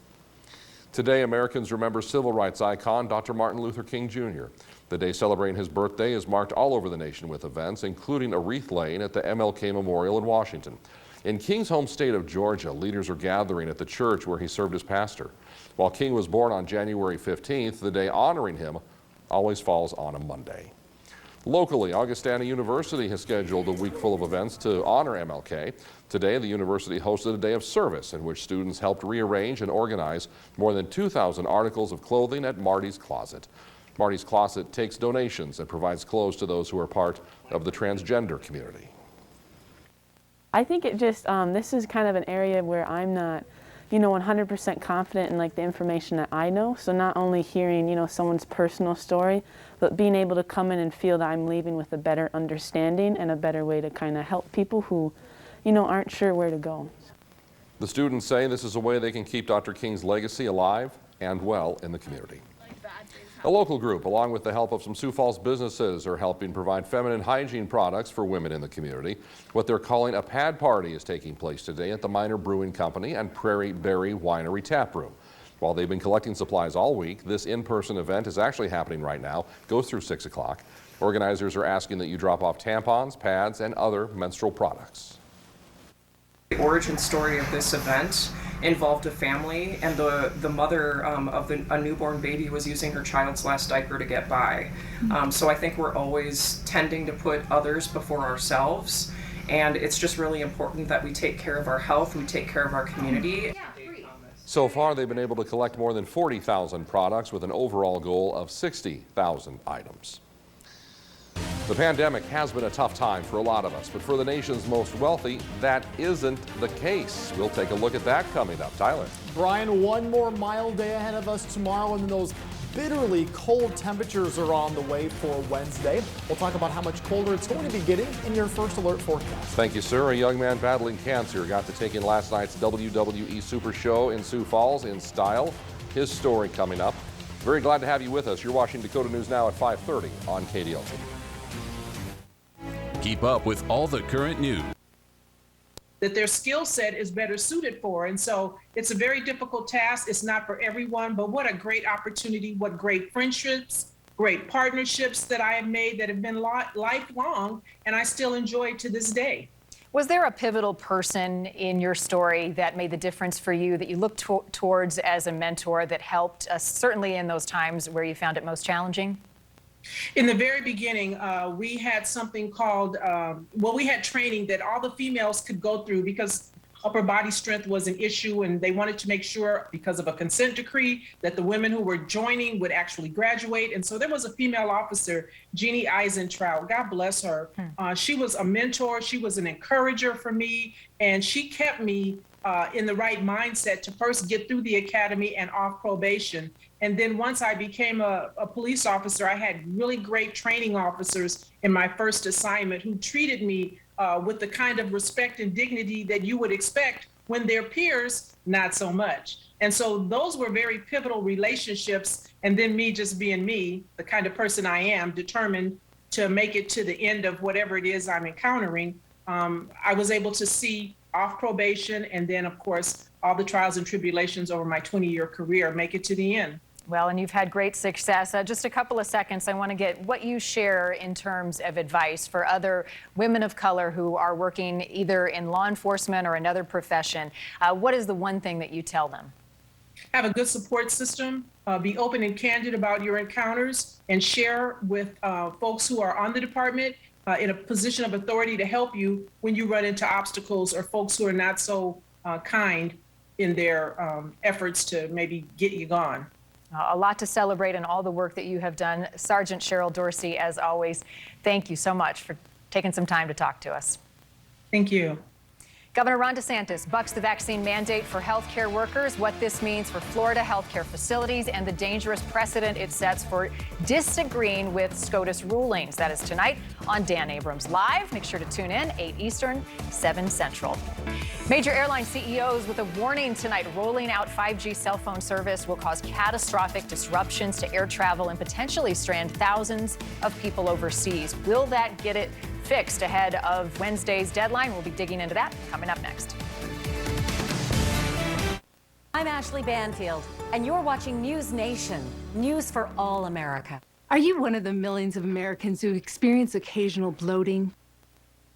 Today, Americans remember civil rights icon Dr. Martin Luther King Jr. The day celebrating his birthday is marked all over the nation with events, including a wreath laying at the MLK Memorial in Washington. In King's home state of Georgia, leaders are gathering at the church where he served as pastor. While King was born on January 15th, the day honoring him always falls on a Monday. Locally, Augustana University has scheduled a week full of events to honor MLK. Today, the university hosted a day of service in which students helped rearrange and organize more than 2,000 articles of clothing at Marty's Closet. Marty's Closet takes donations and provides clothes to those who are part of the transgender community. I think it just, this is kind of an area where I'm not, 100% confident in like the information that I know. So not only hearing, someone's personal story, but being able to come in and feel that I'm leaving with a better understanding and a better way to kind of help people who, aren't sure where to go. The students say this is a way they can keep Dr. King's legacy alive and well in the community. A local group, along with the help of some Sioux Falls businesses, are helping provide feminine hygiene products for women in the community. What they're calling a pad party is taking place today at the Minor Brewing Company and Prairie Berry Winery Tap Room. While they've been collecting supplies all week, this in-person event is actually happening right now, goes through 6 o'clock. Organizers are asking that you drop off tampons, pads, and other menstrual products. The origin story of this event involved a family, and the mother of a newborn baby was using her child's last diaper to get by. So I think we're always tending to put others before ourselves, and it's just really important that we take care of our health, we take care of our community. So far, they've been able to collect more than 40,000 products with an overall goal of 60,000 items. The pandemic has been a tough time for a lot of us, but for the nation's most wealthy, that isn't the case. We'll take a look at that coming up. Tyler. Brian, one more mild day ahead of us tomorrow, and then those bitterly cold temperatures are on the way for Wednesday. We'll talk about how much colder it's going to be getting in your first alert forecast. Thank you, sir. A young man battling cancer got to take in last night's WWE Super Show in Sioux Falls in style. His story coming up. Very glad to have you with us. You're watching Dakota News Now at 5:30 on KDLT. Keep up with all the current news that their skill set is better suited for. And so it's a very difficult task. It's not for everyone, but what a great opportunity, what great friendships, great partnerships that I have made that have been lifelong, and I still enjoy to this day. Was there a pivotal person in your story that made the difference for you, that you looked towards as a mentor that helped certainly in those times where you found it most challenging? In the very beginning, we had something called, we had training that all the females could go through because upper body strength was an issue, and they wanted to make sure, because of a consent decree, that the women who were joining would actually graduate. And so there was a female officer, Jeannie Eisentraut, God bless her. She was a mentor, she was an encourager for me, and she kept me in the right mindset to first get through the academy and off probation. And then once I became a police officer, I had really great training officers in my first assignment who treated me with the kind of respect and dignity that you would expect when they're peers, not so much. And so those were very pivotal relationships. And then me just being me, the kind of person I am, determined to make it to the end of whatever it is I'm encountering. I was able to see off probation, and then of course all the trials and tribulations over my 20-year career make it to the end. Well, and you've had great success. Just a couple of seconds, I want to get what you share in terms of advice for other women of color who are working either in law enforcement or another profession. What is the one thing that you tell them? Have a good support system, be open and candid about your encounters, and share with folks who are on the department in a position of authority to help you when you run into obstacles or folks who are not so kind in their efforts to maybe get you gone. A lot to celebrate in all the work that you have done. Sergeant Cheryl Dorsey, as always, thank you so much for taking some time to talk to us. Thank you. Governor Ron DeSantis bucks the vaccine mandate for healthcare workers, what this means for Florida healthcare facilities, and the dangerous precedent it sets for disagreeing with SCOTUS rulings. That is tonight on Dan Abrams Live. Make sure to tune in, 8 Eastern, 7 Central. Major airline CEOs with a warning tonight. Rolling out 5G cell phone service will cause catastrophic disruptions to air travel and potentially strand thousands of people overseas. Will that get it fixed ahead of Wednesday's deadline? We'll be digging into that coming up next. I'm Ashley Banfield, and you're watching News Nation, news for all America. Are you one of the millions of Americans who experience occasional bloating?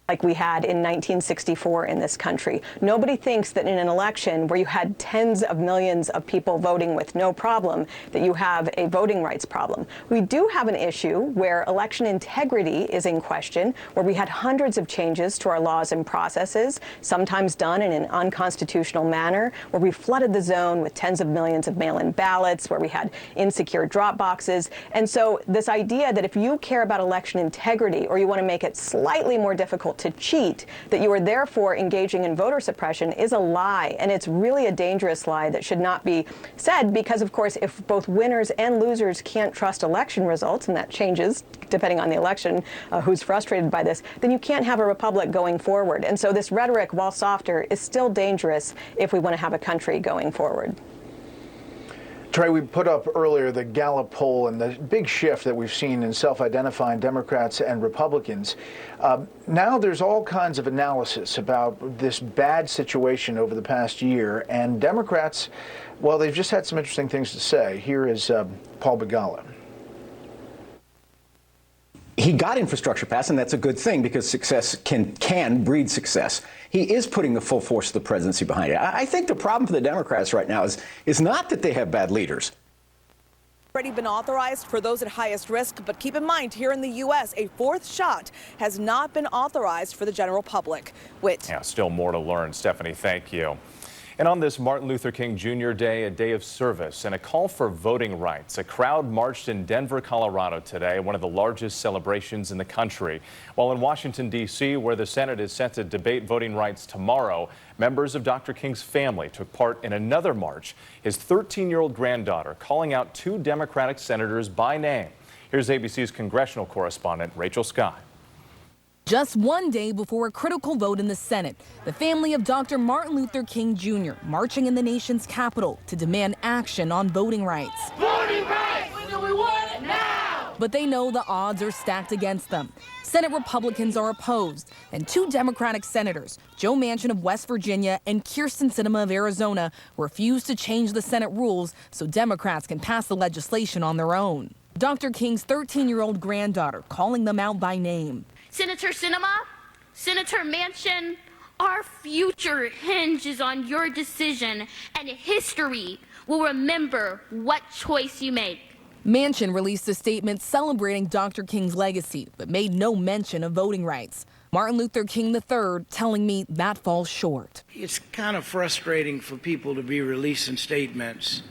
like we had in 1964 in this country. Nobody thinks that in an election where you had tens of millions of people voting with no problem, that you have a voting rights problem. We do have an issue where election integrity is in question, where we had hundreds of changes to our laws and processes, sometimes done in an unconstitutional manner, where we flooded the zone with tens of millions of mail-in ballots, where we had insecure drop boxes. And so this idea that if you care about election integrity or you want to make it slightly more difficult to cheat, that you are therefore engaging in voter suppression is a lie. And it's really a dangerous lie that should not be said because, of course, if both winners and losers can't trust election results, and that changes depending on the election, who's frustrated by this, then you can't have a republic going forward. And so this rhetoric, while softer, is still dangerous if we want to have a country going forward. Trey, we put up earlier the Gallup poll and the big shift that we've seen in self-identifying Democrats and Republicans. Now there's all kinds of analysis about this bad situation over the past year, and Democrats, well, they've just had some interesting things to say. Here is Paul Begala. He got infrastructure passed, and that's a good thing because success can breed success. He is putting the full force of the presidency behind it. I think the problem for the Democrats right now is not that they have bad leaders. Already been authorized for those at highest risk, but keep in mind here in the U.S., a fourth shot has not been authorized for the general public. Whit. Yeah, still more to learn. Stephanie, thank you. And on this Martin Luther King Jr. Day, a day of service and a call for voting rights, a crowd marched in Denver, Colorado today, one of the largest celebrations in the country. While in Washington, D.C., where the Senate is set to debate voting rights tomorrow, members of Dr. King's family took part in another march, his 13-year-old granddaughter calling out two Democratic senators by name. Here's ABC's congressional correspondent, Rachel Scott. Just one day before a critical vote in the Senate, the family of Dr. Martin Luther King Jr. marching in the nation's capital to demand action on voting rights. Voting rights! We want it now! But they know the odds are stacked against them. Senate Republicans are opposed, and two Democratic senators, Joe Manchin of West Virginia and Kyrsten Sinema of Arizona, refuse to change the Senate rules so Democrats can pass the legislation on their own. Dr. King's 13-year-old granddaughter calling them out by name. Senator Sinema, Senator Manchin, our future hinges on your decision, and history will remember what choice you make. Manchin released a statement celebrating Dr. King's legacy, but made no mention of voting rights. Martin Luther King III telling me that falls short. It's kind of frustrating for people to be releasing statements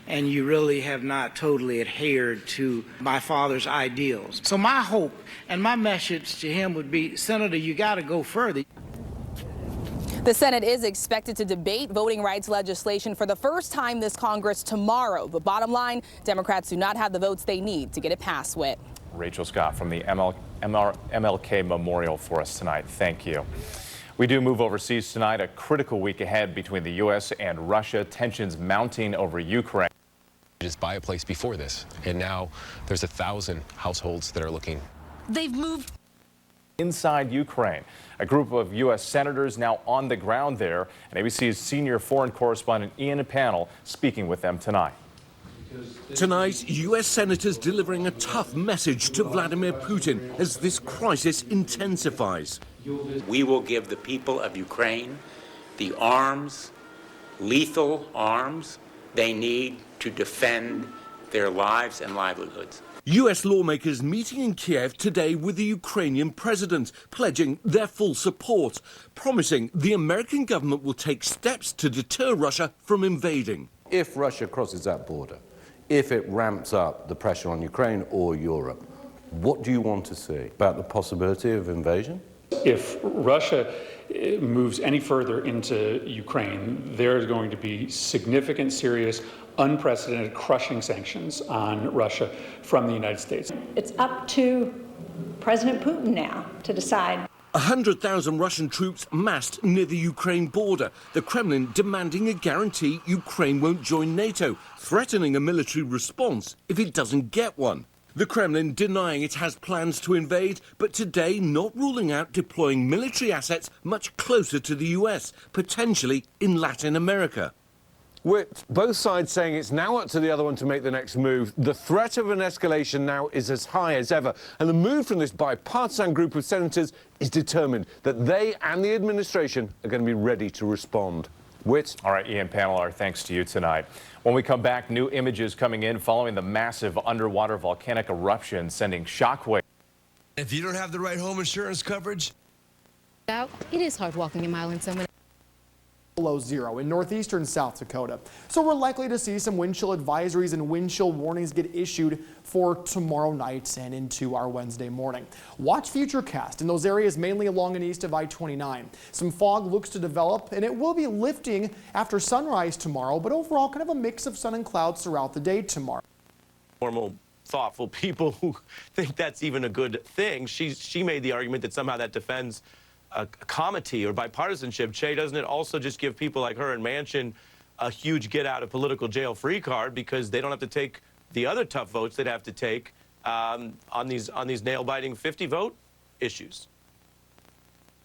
and you really have not totally adhered to my father's ideals. So my hope and my message to him would be, Senator, you got to go further. The Senate is expected to debate voting rights legislation for the first time this Congress tomorrow. But bottom line, Democrats do not have the votes they need to get it passed. Whit. Rachel Scott from the MLK Memorial for us tonight. Thank you. We do move overseas tonight. A critical week ahead between the U.S. and Russia. Tensions mounting over Ukraine. Just buy a place before this, and now there's 1,000 households that are looking. They've moved inside Ukraine. A group of U.S. senators now on the ground there, and ABC's senior foreign correspondent Ian Panel speaking with them tonight. Tonight, U.S. senators delivering a tough message to Vladimir Putin as this crisis intensifies. We will give the people of Ukraine the arms, lethal arms, they need to defend their lives and livelihoods. U.S. lawmakers meeting in Kiev today with the Ukrainian president, pledging their full support, promising the American government will take steps to deter Russia from invading. If Russia crosses that border, if it ramps up the pressure on Ukraine or Europe, what do you want to see about the possibility of invasion? If Russia moves any further into Ukraine, there is going to be significant, serious, unprecedented, crushing sanctions on Russia from the United States. It's up to President Putin now to decide. 100,000 Russian troops massed near the Ukraine border, the Kremlin demanding a guarantee Ukraine won't join NATO, threatening a military response if it doesn't get one. The Kremlin denying it has plans to invade, but today not ruling out deploying military assets much closer to the US, potentially in Latin America. With both sides saying it's now up to the other one to make the next move, the threat of an escalation now is as high as ever. And the mood from this bipartisan group of senators is determined that they and the administration are going to be ready to respond. Whit. All right, Ian Panel, our thanks to you tonight. When we come back, new images coming in following the massive underwater volcanic eruption sending shockwaves. If you don't have the right home insurance coverage, It is hard walking a mile in summer. Below zero in northeastern South Dakota. So we're likely to see some wind chill advisories and wind chill warnings get issued for tomorrow night and into our Wednesday morning. Watch Futurecast in those areas mainly along and east of I-29. Some fog looks to develop and it will be lifting after sunrise tomorrow, but overall kind of a mix of sun and clouds throughout the day tomorrow. Normal, thoughtful people who think that's even a good thing. She made the argument that somehow that defends comity or bipartisanship. Che, doesn't it also just give people like her and Manchin a huge get out of political jail free card because they don't have to take the other tough votes they'd have to take on these nail biting 50 vote issues?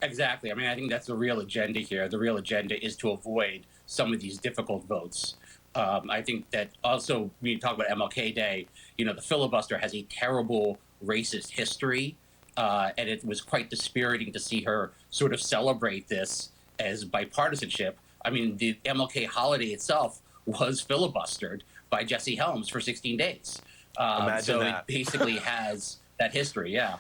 Exactly. I mean, I think that's the real agenda here. The real agenda is to avoid some of these difficult votes. I think that also when you talk about MLK Day, you know, the filibuster has a terrible racist history. And it was quite dispiriting to see her sort of celebrate this as bipartisanship. I mean, the MLK holiday itself was filibustered by Jesse Helms for 16 days. So that. It basically has that history, yeah.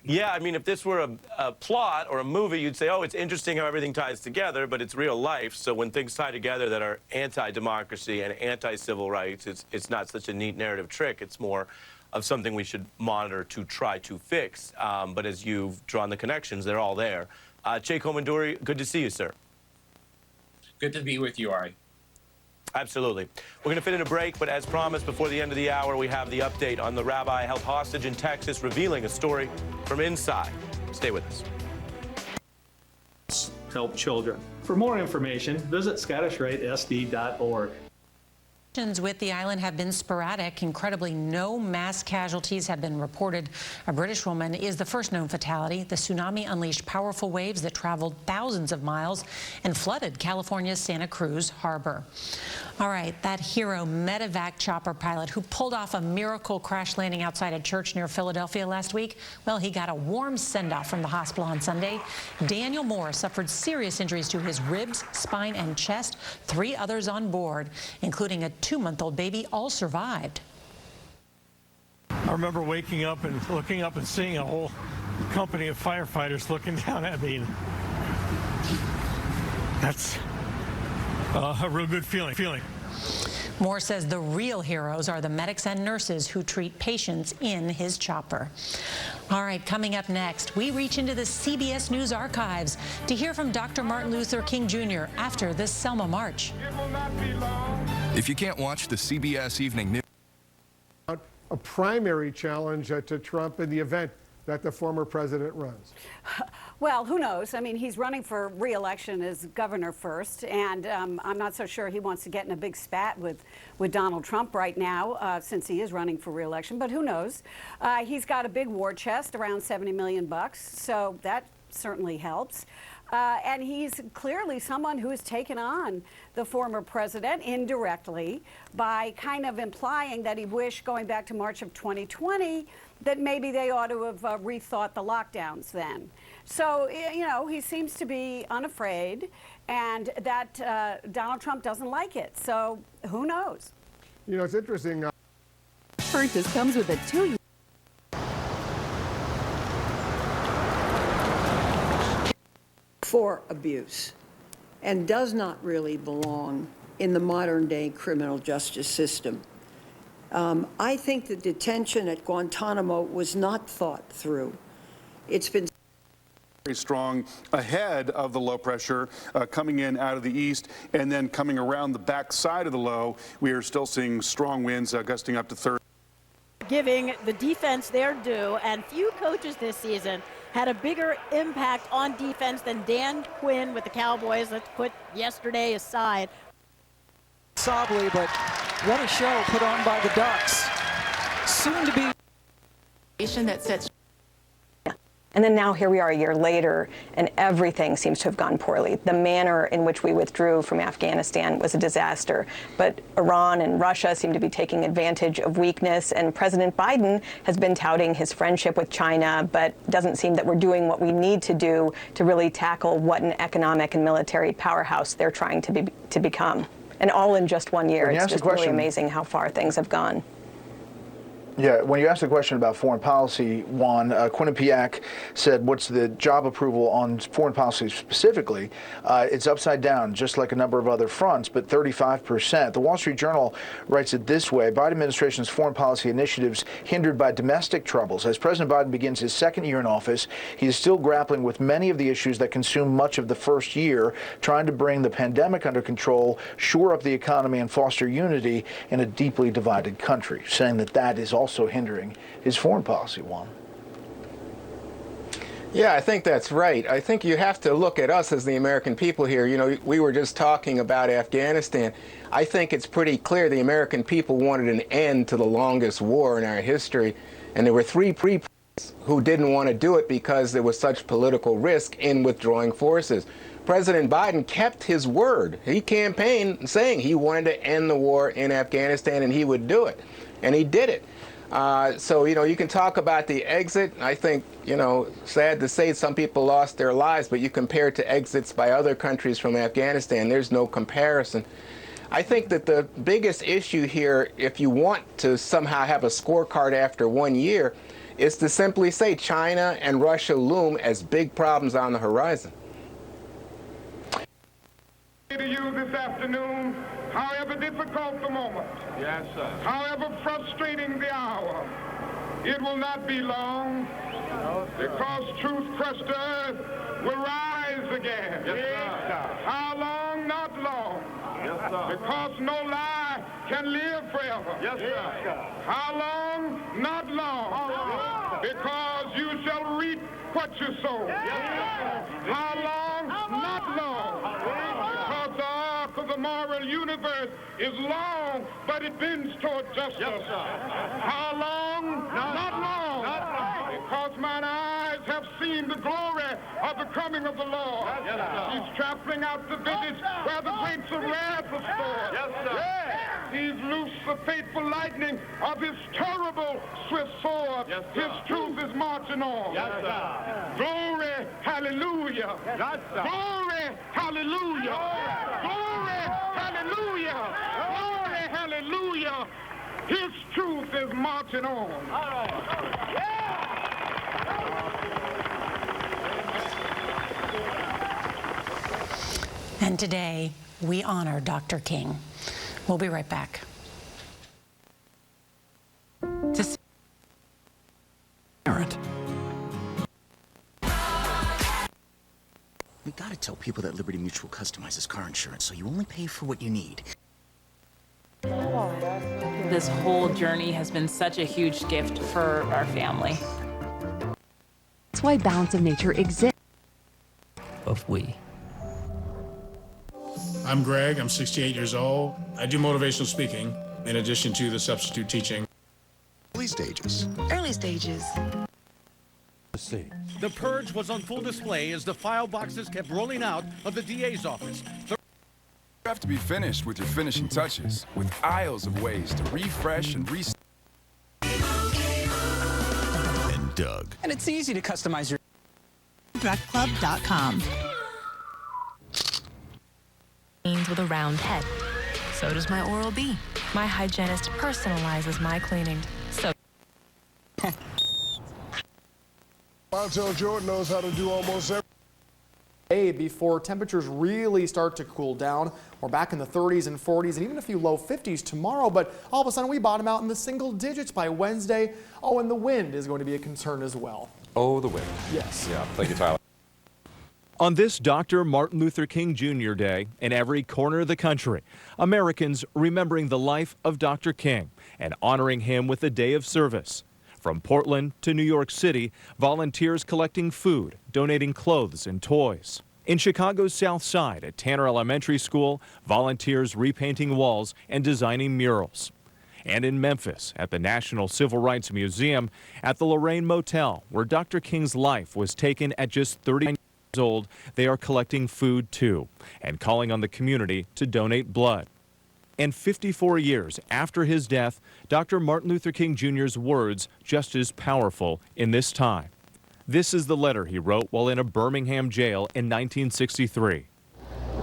Yeah, I mean, if this were a plot or a movie, you'd say, oh, it's interesting how everything ties together, but it's real life. So when things tie together that are anti-democracy and anti-civil rights, it's not such a neat narrative trick. It's more of something we should monitor to try to fix. But as you've drawn the connections, they're all there. Che Komanduri, good to see you, sir. Good to be with you, Ari. Absolutely. We're going to fit in a break, but as promised, before the end of the hour, we have the update on the rabbi held hostage in Texas, revealing a story from inside. Stay with us. Help children. For more information, visit ScottishRiteSD.org. With the island have been sporadic. Incredibly, no mass casualties have been reported. A British woman is the first known fatality. The tsunami unleashed powerful waves that traveled thousands of miles and flooded California's Santa Cruz harbor. All right, that hero medevac chopper pilot who pulled off a miracle crash landing outside a church near Philadelphia last week, well, he got a warm send-off from the hospital on Sunday. Daniel Moore suffered serious injuries to his ribs, spine, and chest. 3 others on board, including a 2-month-old baby, all survived. I remember waking up and looking up and seeing a whole company of firefighters looking down at me. That's a real good feeling. Moore says the real heroes are the medics and nurses who treat patients in his chopper. All right, coming up next, we reach into the CBS News archives to hear from Dr. Martin Luther King Jr. after the Selma March. If you can't watch the CBS Evening News, a primary challenge to Trump in the event that the former president runs? Well, who knows? I mean, he's running for re-election as governor first, and I'm not so sure he wants to get in a big spat with Donald Trump right now, since he is running for re-election, but who knows? He's got a big war chest, around $70 million, so that certainly helps. And he's clearly someone who has taken on the former president indirectly by kind of implying that he wished, going back to March of 2020, that maybe they ought to have rethought the lockdowns then. So, you know, he seems to be unafraid, and that Donald Trump doesn't like it. So who knows? You know, it's interesting. Purchase comes with a 2-year. For abuse and does not really belong in the modern day criminal justice system. I think the detention at Guantanamo was not thought through. It's been very strong ahead of the low pressure coming in out of the east, and then coming around the back side of the low, we are still seeing strong winds gusting up to 30. Giving the defense their due, and few coaches this season had a bigger impact on defense than Dan Quinn with the Cowboys. Let's put yesterday aside. Sobley, but what a show put on by the Ducks. Soon to be that sets. And then now here we are a year later, and everything seems to have gone poorly. The manner in which we withdrew from Afghanistan was a disaster. But Iran and Russia seem to be taking advantage of weakness, and President Biden has been touting his friendship with China, but doesn't seem that we're doing what we need to do to really tackle what an economic and military powerhouse they're trying to become. And all in just 1 year. It's just really amazing how far things have gone. Yeah, when you asked the question about foreign policy, Juan, Quinnipiac said, what's the job approval on foreign policy specifically? It's upside down, just like a number of other fronts, but 35%. The Wall Street Journal writes it this way: Biden administration's foreign policy initiatives hindered by domestic troubles. As President Biden begins his second year in office, he is still grappling with many of the issues that consumed much of the first year, trying to bring the pandemic under control, shore up the economy, and foster unity in a deeply divided country, saying that that is also hindering his foreign policy, Juan. Yeah, I think that's right. I think you have to look at us as the American people here. You know, we were just talking about Afghanistan. I think it's pretty clear the American people wanted an end to the longest war in our history, and there were three presidents who didn't want to do it because there was such political risk in withdrawing forces. President Biden kept his word. He campaigned saying he wanted to end the war in Afghanistan and he would do it, and he did it. So, you know, you can talk about the exit. I think, you know, sad to say some people lost their lives, but you compare it to exits by other countries from Afghanistan, there's no comparison. I think that the biggest issue here, if you want to somehow have a scorecard after 1 year, is to simply say China and Russia loom as big problems on the horizon. To you this afternoon, however difficult the moment, yes, sir, however frustrating the hour, it will not be long, no, because truth crushed earth will rise again. Yes, sir. How long? Not long. Yes, sir. Because no lie can live forever. Yes, sir. How long? Not long. How long? Because you shall reap what you sow. Yes, sir. How long? Not long. Because the arc of the moral universe is long, but it bends toward justice. Yes, sir. How long? Not long. Not long. Because mine eyes have seen the glory of the coming of the Lord. Yes, sir. He's trampling out the village where the grapes of wrath are stored. Yes, sir. Yeah. He's loosed the fateful lightning of his terrible swift sword. Yes, sir. His truth is marching on. Yes, sir. Glory, hallelujah. Yes, sir. Glory, hallelujah. Glory, hallelujah. Glory, hallelujah. His truth is marching on. All right. Yeah. And today, we honor Dr. King. We'll be right back. Parent. We gotta tell people that Liberty Mutual customizes car insurance, so you only pay for what you need. This whole journey has been such a huge gift for our family. That's why Balance of Nature exists. Of we. I'm Greg, I'm 68 years old. I do motivational speaking in addition to the substitute teaching. Early stages. Early stages. The purge was on full display as the file boxes kept rolling out of the DA's office. You have to be finished with your finishing touches, with aisles of ways to refresh and reset. And Doug. And it's easy to customize your DirectClub.com. With a round head. So does my Oral-B. My hygienist personalizes my cleaning. So Montel Jordan knows how to do almost everything. Before temperatures really start to cool down. We're back in the 30s and 40s and even a few low 50s tomorrow, but all of a sudden we bottom out in the single digits by Wednesday. Oh, and the wind is going to be a concern as well. Oh, the wind. Yes. Yeah, thank you, Tyler. On this Dr. Martin Luther King Jr. Day, in every corner of the country, Americans remembering the life of Dr. King and honoring him with a day of service. From Portland to New York City, volunteers collecting food, donating clothes and toys. In Chicago's South Side at Tanner Elementary School, volunteers repainting walls and designing murals. and in Memphis at the National Civil Rights Museum, at the Lorraine Motel, where Dr. King's life was taken at just 39 years old. They are collecting food too and calling on the community to donate blood. And 54 years after his death, Dr. Martin Luther King Jr.'s words just as powerful in this time. This is the letter he wrote while in a Birmingham jail in 1963.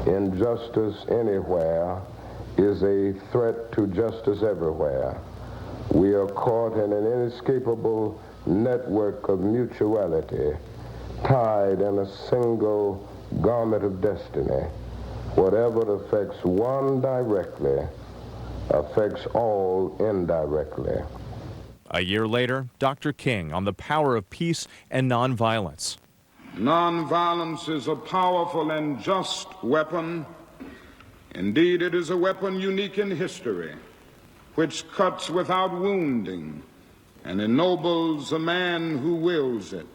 Injustice anywhere is a threat to justice everywhere. We are caught in an inescapable network of mutuality, tied in a single garment of destiny. Whatever affects one directly affects all indirectly. A year later, Dr. King on the power of peace and nonviolence. Nonviolence is a powerful and just weapon. Indeed, it is a weapon unique in history, which cuts without wounding and ennobles a man who wields it.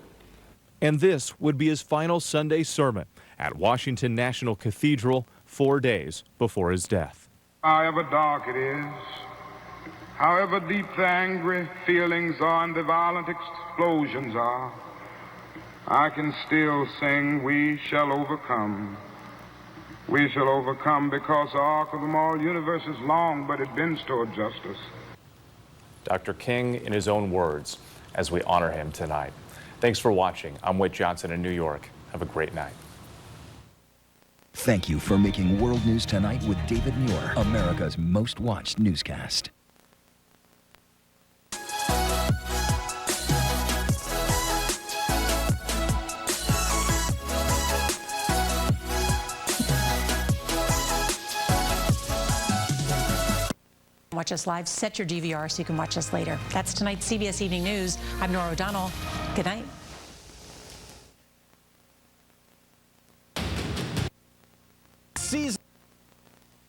And this would be his final Sunday sermon at Washington National Cathedral 4 days before his death. However dark it is, however deep the angry feelings are and the violent explosions are, I can still sing, we shall overcome. We shall overcome because the arc of the moral universe is long, but it bends toward justice. Dr. King in his own words as we honor him tonight. Thanks for watching. I'm Whit Johnson in New York. Have a great night. Thank you for making World News Tonight with David Muir, America's most watched newscast. Watch us live. Set your DVR so you can watch us later. That's tonight's CBS Evening News. I'm Nora O'Donnell. Good night.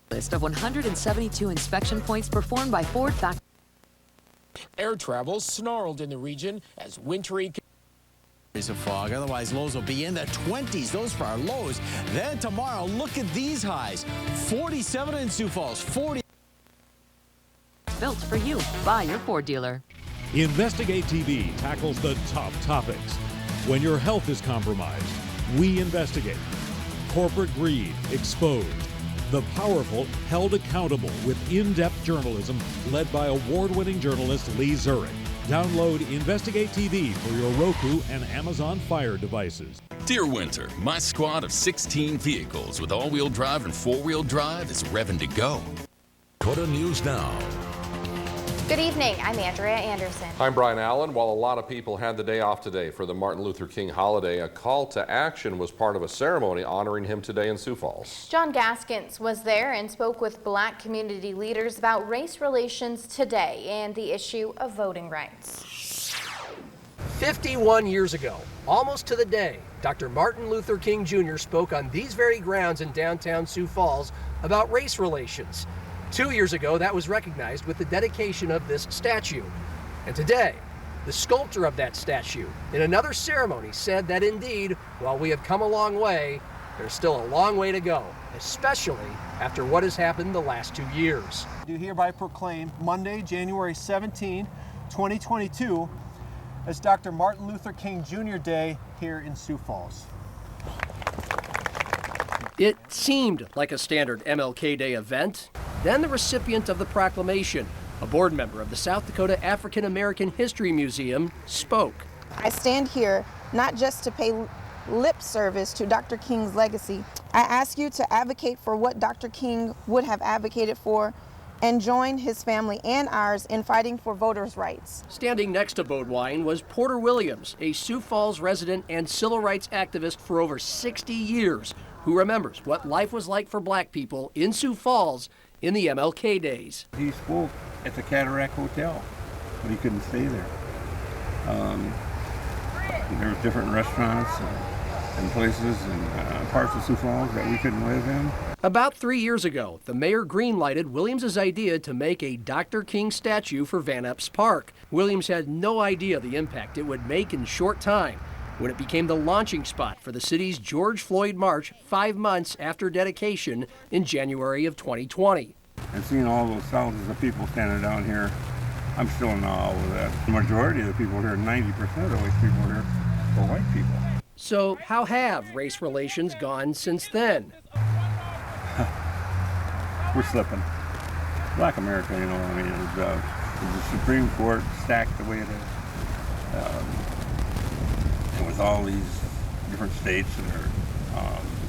List of 172 inspection points performed by Ford factory. Air travel snarled in the region as wintry of fog. Otherwise, lows will be in the 20s. Those for our lows. Then tomorrow, look at these highs. 47 in Sioux Falls, 40. Built for you by your Ford dealer. Investigate TV tackles the top topics. When your health is compromised, we investigate. Corporate greed exposed. The powerful held accountable with in-depth journalism led by award-winning journalist Lee Zurich. Download Investigate TV for your Roku and Amazon Fire devices. Dear Winter, my squad of 16 vehicles with all-wheel drive and four-wheel drive is revving to go. DAKOTA News Now. Good evening, I'm Andrea Anderson. I'm Brian Allen. While a lot of people had the day off today for the Martin Luther King holiday, a call to action was part of a ceremony honoring him today in Sioux Falls. John Gaskins was there and spoke with black community leaders about race relations today and the issue of voting rights. 51 years ago, almost to the day, Dr. Martin Luther King Jr. spoke on these very grounds in downtown Sioux Falls about race relations. 2 years ago, that was recognized with the dedication of this statue. And today, the sculptor of that statue, in another ceremony, said that indeed, while we have come a long way, there's still a long way to go, especially after what has happened the last 2 years. I do hereby proclaim Monday, January 17, 2022, as Dr. Martin Luther King Jr. Day here in Sioux Falls. It seemed like a standard MLK Day event. Then the recipient of the proclamation, a board member of the South Dakota African American History Museum, spoke. I stand here not just to pay lip service to Dr. King's legacy. I ask you to advocate for what Dr. King would have advocated for and join his family and ours in fighting for voters' rights. Standing next to Bodewine was Porter Williams, a Sioux Falls resident and civil rights activist for over 60 years, who remembers what life was like for black people in Sioux Falls in the MLK days. He spoke at the Cataract Hotel, but he couldn't stay there. There were different restaurants and places and parts of Sioux Falls that we couldn't live in. About 3 years ago, the mayor greenlighted Williams' idea to make a Dr. King statue for Van Epps Park. Williams had no idea the impact it would make in short time when it became the launching spot for the city's George Floyd March 5 months after dedication in January of 2020. and seeing all those thousands of people standing down here, I'm still in awe of that. The majority of the people here, 90% of those people here, are white people. So how have race relations gone since then? We're slipping. Black America, you know, I mean, the Supreme Court stacked the way it is. And with all these different states that are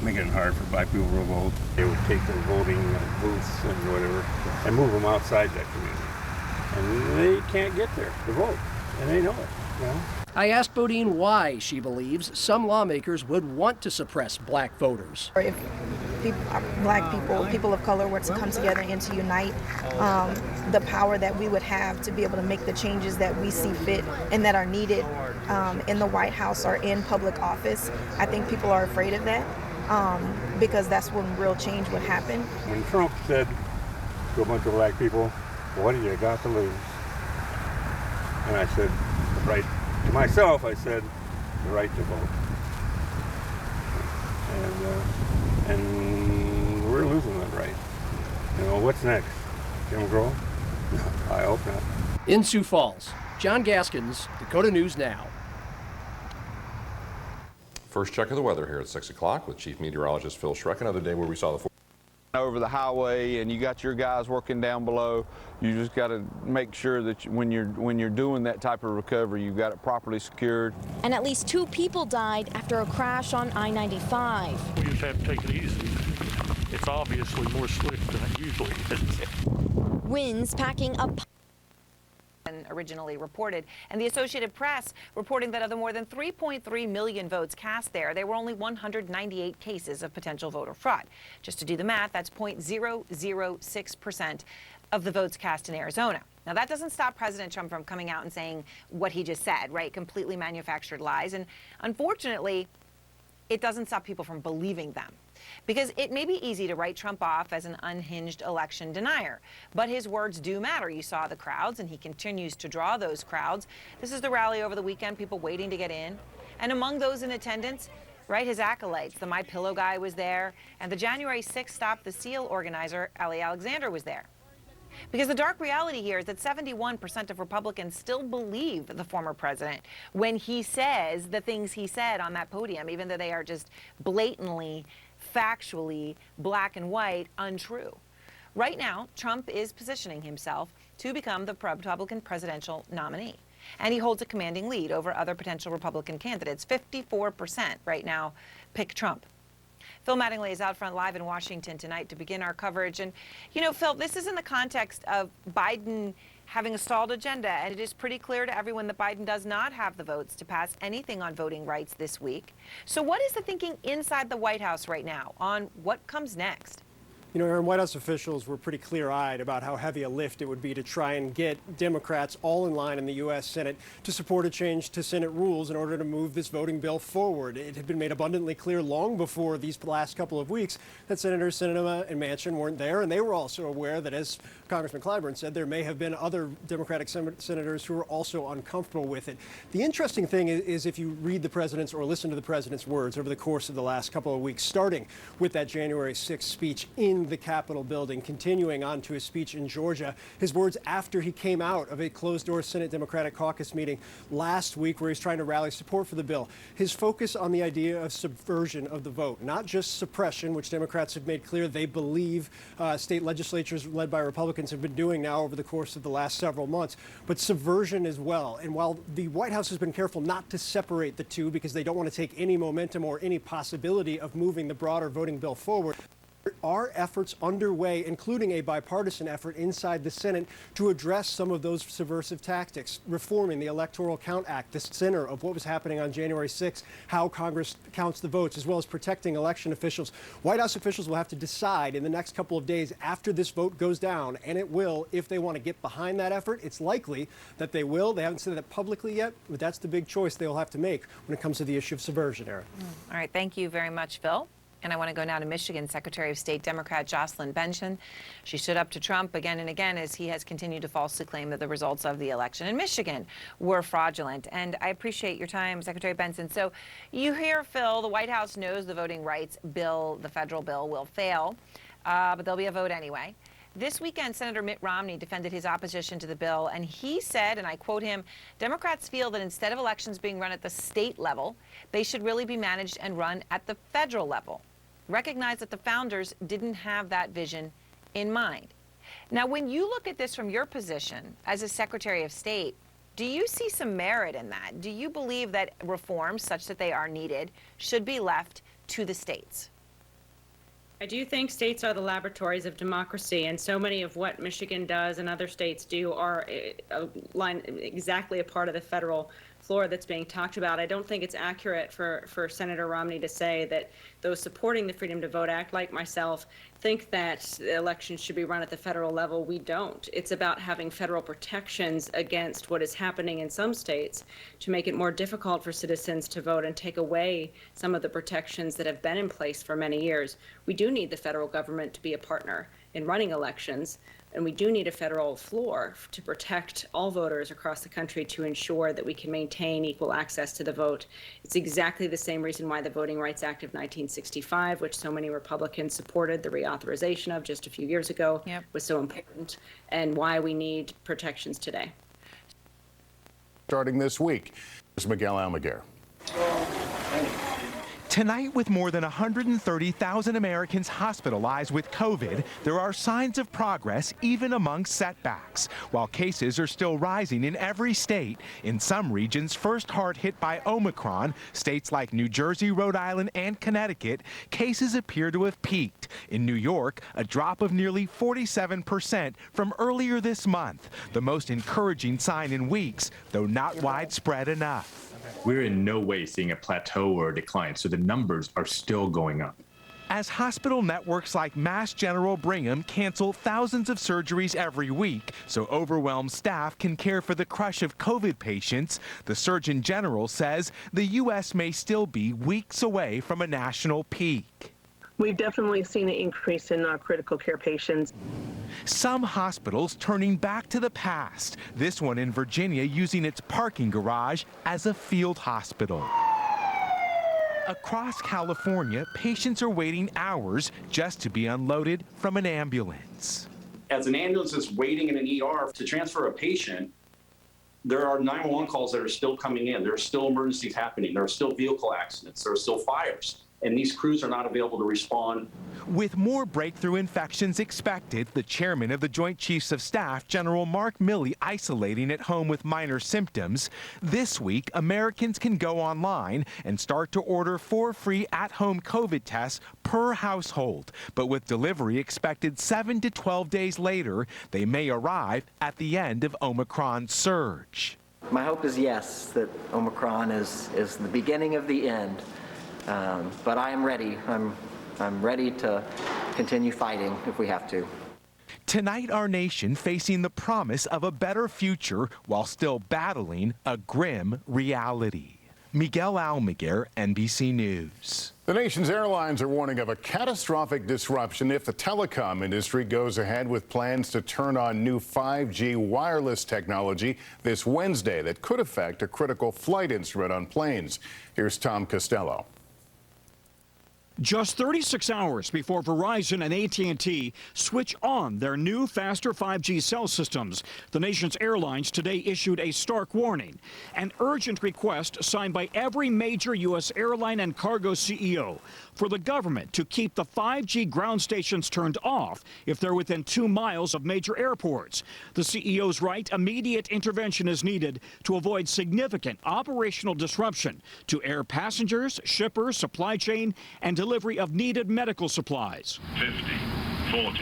making it hard for black people to vote, they would take their voting booths and whatever and move them outside that community. And they can't get there to vote, and they know it, you know? I asked Bodine why she believes some lawmakers would want to suppress black voters. If black people, people of color were to come together and to unite, the power that we would have to be able to make the changes that we see fit and that are needed in the White House or in public office, I think people are afraid of that because that's when real change would happen. When Trump said to a bunch of black people, "What do you got to lose?" And I said, right to myself, I said, the right to vote. And we're losing that right. You know, what's next? Jim Crow? I hope not. In Sioux Falls, John Gaskins, Dakota News Now. First check of the weather here at 6 o'clock with Chief Meteorologist Phil Schreck. Another day where we saw the over the highway, and you got your guys working down below. You just got to make sure that when you're doing that type of recovery, you've got it properly secured. And at least 2 people died after a crash on I-95. We just have to take it easy. It's obviously more slick than it usually is. Winds packing up. Originally reported, and the Associated Press reporting that of the more than 3.3 million votes cast there were only 198 cases of potential voter fraud. Just to do the math, that's 0.006% of the votes cast in Arizona. Now, that doesn't stop President Trump from coming out and saying what he just said, right? Completely manufactured lies. And unfortunately, it doesn't stop people from believing them. Because it may be easy to write Trump off as an unhinged election denier, but his words do matter. You saw the crowds, and he continues to draw those crowds. This is the rally over the weekend, people waiting to get in. And among those in attendance, right, his acolytes, the My Pillow guy was there, and the January 6th Stop the Steal organizer, Ellie Alexander, was there. Because the dark reality here is that 71% of Republicans still believe the former president when he says the things he said on that podium, even though they are just blatantly, factually, black and white, untrue. Right now, Trump is positioning himself to become the Republican presidential nominee. And he holds a commanding lead over other potential Republican candidates. 54% right now pick Trump. Phil Mattingly is out front live in Washington tonight to begin our coverage. And, you know, Phil, this is in the context of Biden having a stalled agenda, and it is pretty clear to everyone that Biden does not have the votes to pass anything on voting rights this week. So what is the thinking inside the White House right now on what comes next? You know, Aaron, White House officials were pretty clear-eyed about how heavy a lift it would be to try and get Democrats all in line in the U.S. Senate to support a change to Senate rules in order to move this voting bill forward. It had been made abundantly clear long before these last couple of weeks that Senators Sinema and Manchin weren't there, and they were also aware that, as Congressman Clyburn said, there may have been other Democratic senators who were also uncomfortable with it. The interesting thing is if you read the president's or listen to the president's words over the course of the last couple of weeks, starting with that January 6th speech in the Capitol building, continuing on to his speech in Georgia, his words after he came out of a closed-door Senate Democratic caucus meeting last week where he's trying to rally support for the bill, his focus on the idea of subversion of the vote, not just suppression, which Democrats have made clear they believe state legislatures led by Republicans have been doing now over the course of the last several months, but subversion as well. And while the White House has been careful not to separate the two because they don't want to take any momentum or any possibility of moving the broader voting bill forward, there are efforts underway, including a bipartisan effort inside the Senate to address some of those subversive tactics, reforming the Electoral Count Act, the center of what was happening on January 6th, how Congress counts the votes, as well as protecting election officials. White House officials will have to decide in the next couple of days after this vote goes down, and it will, if they want to get behind that effort. It's likely that they will. They haven't said that publicly yet, but that's the big choice they'll have to make when it comes to the issue of subversion, Aaron. All right, thank you very much, Phil. And I want to go now to Michigan Secretary of State Democrat Jocelyn Benson. She stood up to Trump again and again as he has continued to falsely claim that the results of the election in Michigan were fraudulent. And I appreciate your time, Secretary Benson. So you hear, Phil, the White House knows the voting rights bill, the federal bill, will fail, but there'll be a vote anyway. This weekend, Senator Mitt Romney defended his opposition to the bill, and he said, and I quote him, Democrats feel that instead of elections being run at the state level, they should really be managed and run at the federal level. Recognize that the founders didn't have that vision in mind. Now, when you look at this from your position as a Secretary of State, do you see some merit in that? Do you believe that reforms, such that they are needed, should be left to the states? I do think states are the laboratories of democracy, and so many of what Michigan does and other states do are exactly a part of the federal floor that's being talked about. I don't think it's accurate for Senator Romney to say that those supporting the Freedom to Vote Act, like myself, think that elections should be run at the federal level. We don't. It's about having federal protections against what is happening in some states to make it more difficult for citizens to vote and take away some of the protections that have been in place for many years. We do need the federal government to be a partner in running elections, and we do need a federal floor to protect all voters across the country to ensure that we can maintain equal access to the vote. It's exactly the same reason why the Voting Rights Act of 1965, which so many Republicans supported the reauthorization of just a few years ago, was so important, and why we need protections today. Starting this week, here's Miguel Almaguer. Tonight, with more than 130,000 Americans hospitalized with COVID, there are signs of progress even among setbacks. While cases are still rising in every state, in some regions first hard hit by Omicron, states like New Jersey, Rhode Island, and Connecticut, cases appear to have peaked. In New York, a drop of nearly 47% from earlier this month, the most encouraging sign in weeks, though not widespread enough. We're in no way seeing a plateau or a decline, so the numbers are still going up. As hospital networks like Mass General Brigham cancel thousands of surgeries every week so overwhelmed staff can care for the crush of COVID patients, the Surgeon General says the U.S. may still be weeks away from a national peak. We've definitely seen an increase in our critical care patients. Some hospitals turning back to the past, this one in Virginia using its parking garage as a field hospital. Across California, patients are waiting hours just to be unloaded from an ambulance. As an ambulance is waiting in an ER to transfer a patient, there are 911 calls that are still coming in. There are still emergencies happening. There are still vehicle accidents. There are still fires. And these crews are not available to respond. With more breakthrough infections expected, the chairman of the Joint Chiefs of Staff, General Mark Milley, isolating at home with minor symptoms, this week Americans can go online and start to order 4 free at-home COVID tests per household. But with delivery expected 7 to 12 days later, they may arrive at the end of Omicron's surge. My hope is yes, that Omicron is the beginning of the end. But I am ready. I'm ready to continue fighting if we have to. Tonight, our nation facing the promise of a better future while still battling a grim reality. Miguel Almaguer, NBC News. The nation's airlines are warning of a catastrophic disruption if the telecom industry goes ahead with plans to turn on new 5G wireless technology this Wednesday that could affect a critical flight instrument on planes. Here's Tom Costello. Just 36 hours before Verizon and AT&T switch on their new, faster 5G cell systems, the nation's airlines today issued a stark warning, an urgent request signed by every major U.S. airline and cargo CEO for the government to keep the 5G ground stations turned off if they're within 2 miles of major airports. The CEOs write immediate intervention is needed to avoid significant operational disruption to air passengers, shippers, supply chain, and delivery of needed medical supplies. 50, 40,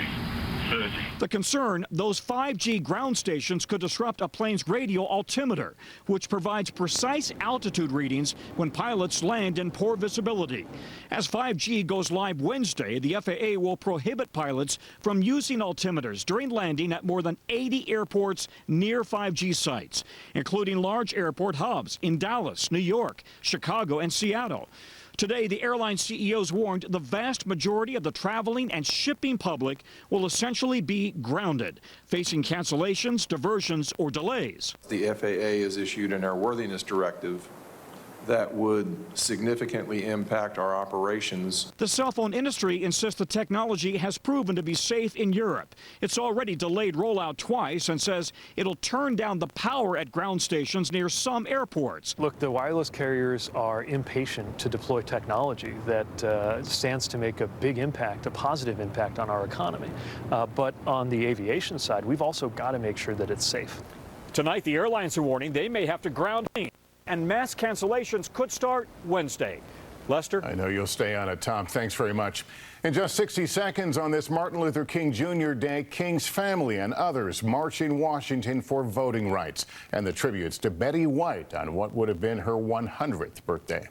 30. The concern, those 5G ground stations could disrupt a plane's radio altimeter, which provides precise altitude readings when pilots land in poor visibility. As 5G goes live Wednesday, the FAA will prohibit pilots from using altimeters during landing at more than 80 airports near 5G sites, including large airport hubs in Dallas, New York, Chicago, and Seattle. Today, the airline CEOs warned the vast majority of the traveling and shipping public will essentially be grounded, facing cancellations, diversions, or delays. The FAA has issued an airworthiness directive that would significantly impact our operations. The cell phone industry insists the technology has proven to be safe in Europe. It's already delayed rollout twice and says it'll turn down the power at ground stations near some airports. Look, the wireless carriers are impatient to deploy technology that stands to make a big impact, a positive impact on our economy. But on the aviation side, we've also got to make sure that it's safe. Tonight, the airlines are warning they may have to ground and mass cancellations could start Wednesday. Lester? I know you'll stay on it, Tom. Thanks very much. In just 60 seconds on this Martin Luther King Jr. Day, King's family and others march in Washington for voting rights and the tributes to Betty White on what would have been her 100th birthday.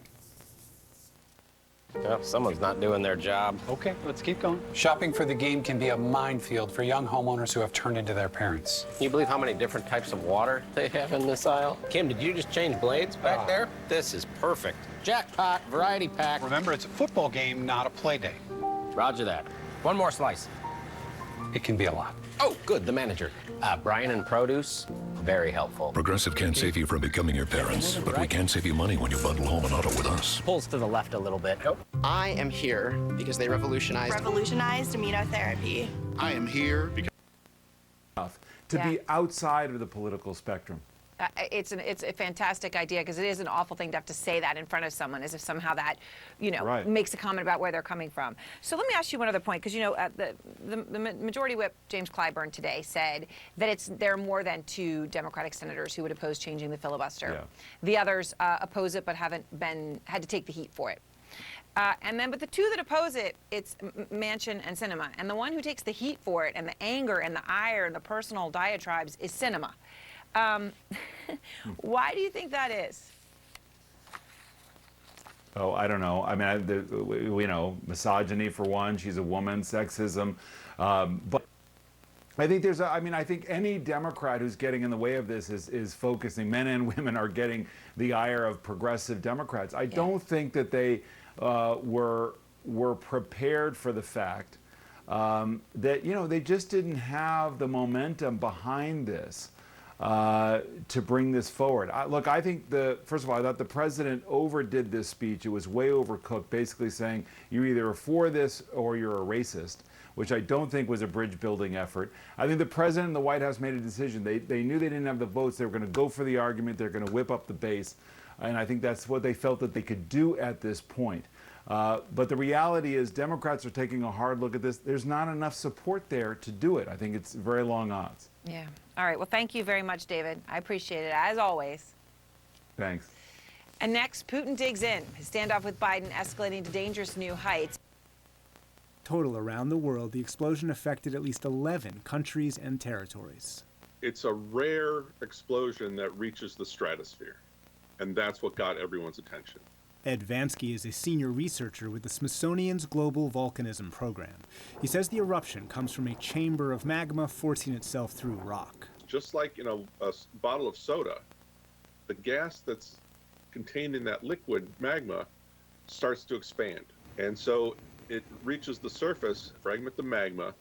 Well, someone's not doing their job. Okay, let's keep going. Shopping for the game can be a minefield for young homeowners who have turned into their parents. Can you believe how many different types of water they have in this aisle? Kim, did you just change blades back there? This is perfect. Jackpot, variety pack. Remember, it's a football game, not a play day. Roger that. One more slice. It can be a lot. Oh, good, the manager. Brian and produce, very helpful. Progressive can't save you from becoming your parents, but we can save you money when you bundle home and auto with us. Pulls to the left a little bit. I am here because they revolutionized immunotherapy. I am here because to be outside of the political spectrum. It's a fantastic idea because it is an awful thing to have to say that in front of someone, as if somehow that, Right. makes a comment about where they're coming from. So let me ask you one other point, because the Majority Whip James Clyburn today said that there are more than 2 Democratic senators who would oppose changing the filibuster. Yeah. The others oppose it but haven't had to take the heat for it. But the 2 that oppose it, it's Manchin and Sinema. And the one who takes the heat for it, and the anger and the ire and the personal diatribes, is Sinema. Why do you think that is? Oh, I don't know. I mean, misogyny for one. She's a woman. Sexism. But I think I think any Democrat who's getting in the way of this is focusing. Men and women are getting the ire of progressive Democrats. I don't think that they were prepared for the fact that they just didn't have the momentum behind this. To bring this forward. Look, I think first of all, I thought the president overdid this speech. It was way overcooked, basically saying you either are for this or you're a racist, which I don't think was a bridge building effort. I think the president and the White House made a decision. They knew they didn't have the votes. They were going to go for the argument. They're going to whip up the base. And I think that's what they felt that they could do at this point. But the reality is Democrats are taking a hard look at this. There's not enough support there to do it. I think it's very long odds. Yeah. All right. Well, thank you very much, David. I appreciate it, as always. Thanks. And next, Putin digs in. His standoff with Biden escalating to dangerous new heights. Total around the world, the explosion affected at least 11 countries and territories. It's a rare explosion that reaches the stratosphere, and that's what got everyone's attention. Ed Vansky is a senior researcher with the Smithsonian's Global Volcanism Program. He says the eruption comes from a chamber of magma forcing itself through rock. Just like in a bottle of soda, the gas that's contained in that liquid magma starts to expand. And so it reaches the surface, fragment the magma,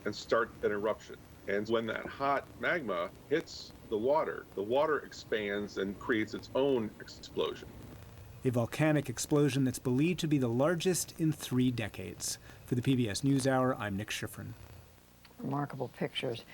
and start an eruption. And when that hot magma hits the water expands and creates its own explosion. A volcanic explosion that's believed to be the largest in 3 decades. For the PBS NewsHour, I'm Nick Schifrin. Remarkable pictures.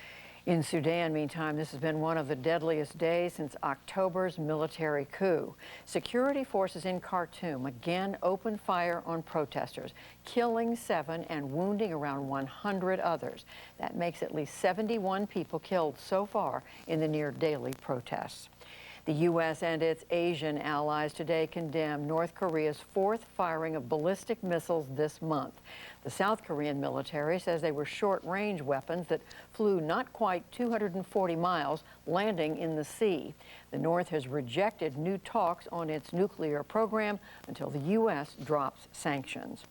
In Sudan, meantime, this has been one of the deadliest days since October's military coup. Security forces in Khartoum again opened fire on protesters, killing 7 and wounding around 100 others. That makes at least 71 people killed so far in the near-daily protests. The U.S. and its Asian allies today condemned North Korea's 4th firing of ballistic missiles this month. The South Korean military says they were short-range weapons that flew not quite 240 miles, landing in the sea. The North has rejected new talks on its nuclear program until the U.S. drops sanctions.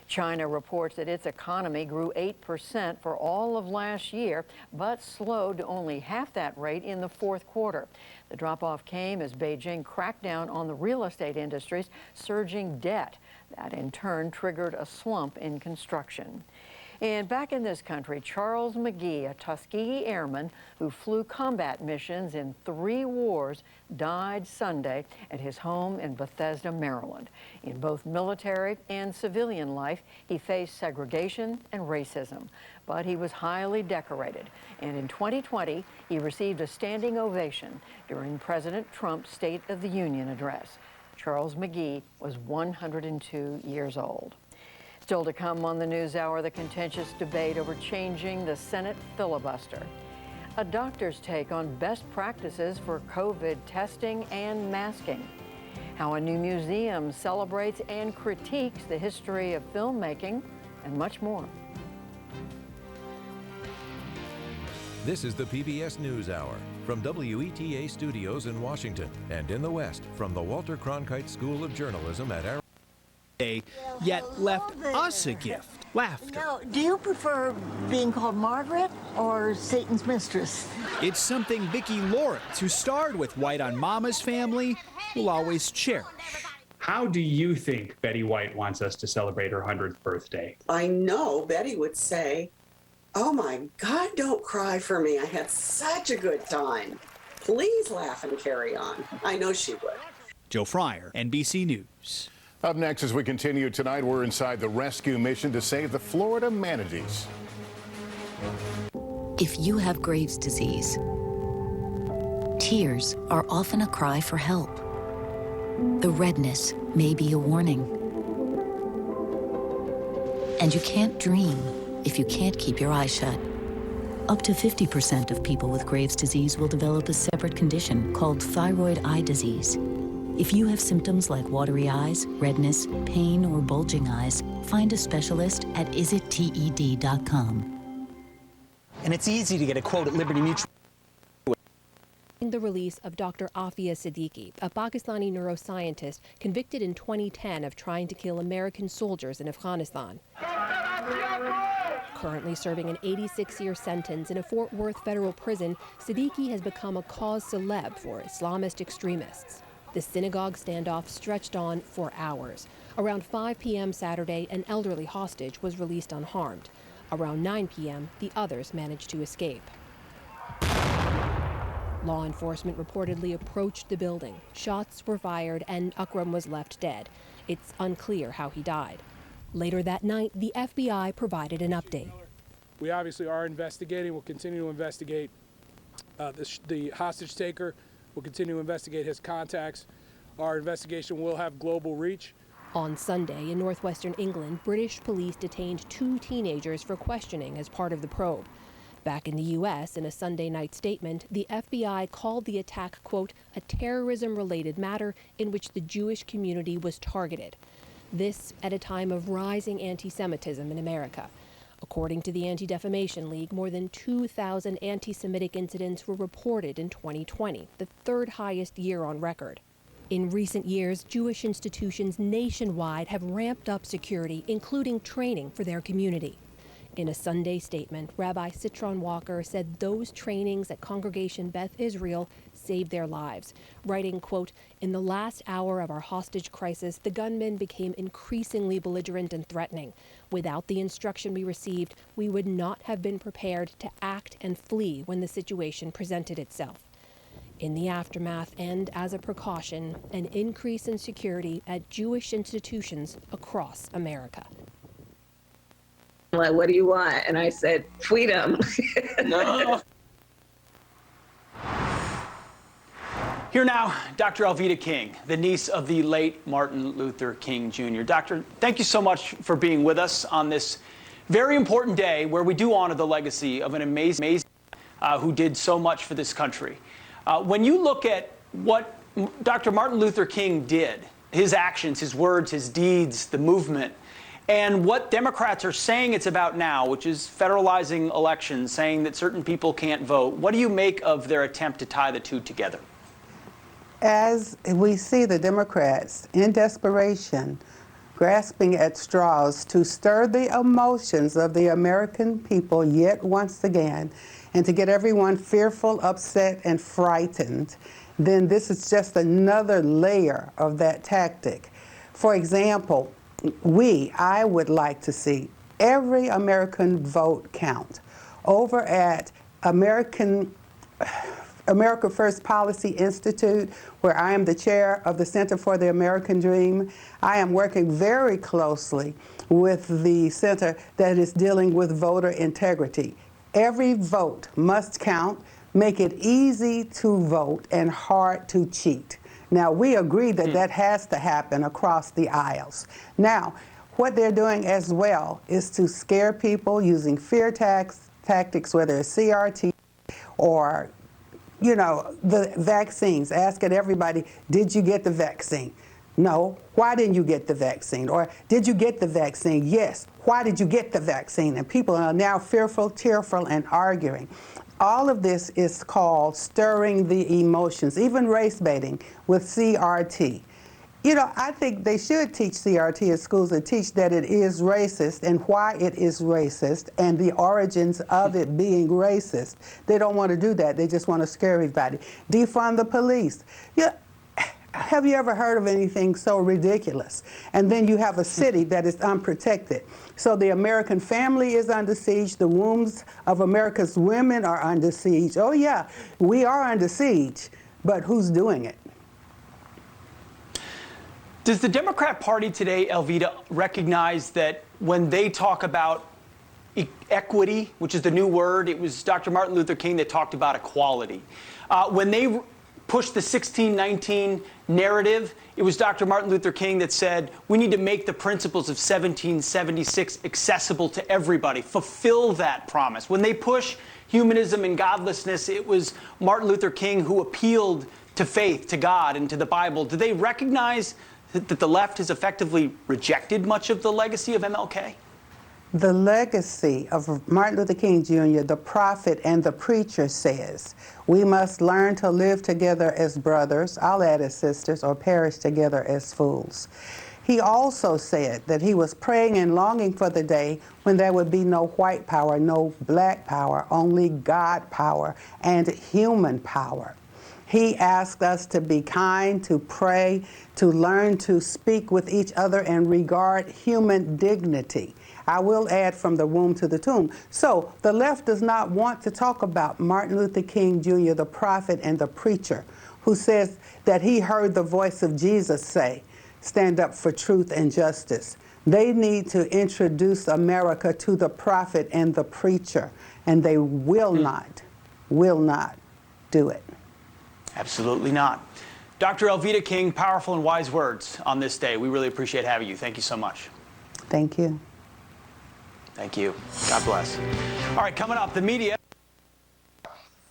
China reports that its economy grew 8% for all of last year, but slowed to only half that rate in the 4th quarter. The drop-off came as Beijing cracked down on the real estate industry's surging debt. That, in turn, triggered a slump in construction. And back in this country, Charles McGee, a Tuskegee airman who flew combat missions in 3 wars, died Sunday at his home in Bethesda, Maryland. In both military and civilian life, he faced segregation and racism, but he was highly decorated. And in 2020, he received a standing ovation during President Trump's State of the Union address. Charles McGee was 102 years old. Still to come on the NewsHour, the contentious debate over changing the Senate filibuster. A doctor's take on best practices for COVID testing and masking. How a new museum celebrates and critiques the history of filmmaking, and much more. This is the PBS NewsHour from WETA Studios in Washington and in the West from the Walter Cronkite School of Journalism at Arizona. Yet left us a gift, laughter. Now, do you prefer being called Margaret or Satan's mistress? It's something Vicki Lawrence, who starred with White on Mama's Family, will always cherish. How do you think Betty White wants us to celebrate her 100th birthday? I know Betty would say, "Oh my God, don't cry for me. I had such a good time. Please laugh and carry on." I know she would. Joe Fryer, NBC News. Up next, as we continue tonight, we're inside the rescue mission to save the Florida manatees. If you have Graves' disease, tears are often a cry for help. The redness may be a warning. And you can't dream if you can't keep your eyes shut. Up to 50% of people with Graves' disease will develop a separate condition called thyroid eye disease. If you have symptoms like watery eyes, redness, pain, or bulging eyes, find a specialist at isitted.com. And it's easy to get a quote at Liberty Mutual. The release of Dr. Afia Siddiqui, a Pakistani neuroscientist convicted in 2010 of trying to kill American soldiers in Afghanistan. Currently serving an 86-year sentence in a Fort Worth federal prison, Siddiqui has become a cause célèbre for Islamist extremists. The synagogue standoff stretched on for hours. Around 5 p.m. Saturday, an elderly hostage was released unharmed. Around 9 p.m., the others managed to escape. Law enforcement reportedly approached the building. Shots were fired and Akram was left dead. It's unclear how he died. Later that night, the FBI provided an update. We obviously are investigating. We'll continue to investigate the hostage taker. We'll continue to investigate his contacts. Our investigation will have global reach. On Sunday in northwestern England, British police detained 2 teenagers for questioning as part of the probe. Back in the U.S., in a Sunday night statement, the FBI called the attack, quote, a terrorism-related matter in which the Jewish community was targeted. This at a time of rising anti-Semitism in America. According to the Anti-Defamation League, more than 2,000 anti-Semitic incidents were reported in 2020, the 3rd highest year on record. In recent years, Jewish institutions nationwide have ramped up security, including training for their community. In a Sunday statement, Rabbi Citron Walker said those trainings at Congregation Beth Israel saved their lives, writing, quote, in the last hour of our hostage crisis, the gunmen became increasingly belligerent and threatening. Without the instruction we received, we would not have been prepared to act and flee when the situation presented itself. In the aftermath and as a precaution, an increase in security at Jewish institutions across America. Like, what do you want? And I said, freedom. No. Here now, Dr. Alveda King, the niece of the late Martin Luther King Jr. Doctor, thank you so much for being with us on this very important day where we do honor the legacy of an amazing who did so much for this country. When you look at what Dr. Martin Luther King did, his actions, his words, his deeds, the movement, and what Democrats are saying it's about now, which is federalizing elections, saying that certain people can't vote, what do you make of their attempt to tie the two together? As we see the Democrats in desperation, grasping at straws to stir the emotions of the American people yet once again, and to get everyone fearful, upset, and frightened, then this is just another layer of that tactic. For example, I would like to see every American vote count. Over at America First Policy Institute, where I am the chair of the Center for the American Dream, I am working very closely with the center that is dealing with voter integrity. Every vote must count. Make it easy to vote and hard to cheat. Now, we agree that that has to happen across the aisles. Now, what they're doing as well is to scare people using fear tactics, whether it's CRT or, you know, the vaccines, asking everybody, did you get the vaccine? No. Why didn't you get the vaccine? Or did you get the vaccine? Yes. Why did you get the vaccine? And people are now fearful, tearful, and arguing. All of this is called stirring the emotions, even race baiting with CRT. You know, I think they should teach CRT at schools and teach that it is racist and why it is racist and the origins of it being racist. They don't want to do that. They just want to scare everybody. Defund the police. Yeah. Have you ever heard of anything so ridiculous? And then you have a city that is unprotected. So the American family is under siege. The wombs of America's women are under siege. Oh yeah, we are under siege, but who's doing it? Does the Democrat Party today, Elvita, recognize that when they talk about equity, which is the new word, it was Dr. Martin Luther King that talked about equality. When they pushed the 1619 narrative, it was Dr. Martin Luther King that said, we need to make the principles of 1776 accessible to everybody, fulfill that promise. When they push humanism and godlessness, it was Martin Luther King who appealed to faith, to God, and to the Bible. Do they recognize that the left has effectively rejected much of the legacy of MLK? The legacy of Martin Luther King Jr., the prophet and the preacher, says, we must learn to live together as brothers, I'll add as sisters, or perish together as fools. He also said that he was praying and longing for the day when there would be no white power, no black power, only God power and human power. He asked us to be kind, to pray, to learn to speak with each other and regard human dignity. I will add from the womb to the tomb. So the left does not want to talk about Martin Luther King Jr., the prophet and the preacher, who says that he heard the voice of Jesus say, stand up for truth and justice. They need to introduce America to the prophet and the preacher, and they will not do it. Absolutely not. Dr. Elvita King, powerful and wise words on this day. We really appreciate having you. Thank you so much. Thank you. Thank you. God bless. All right, coming up, the media.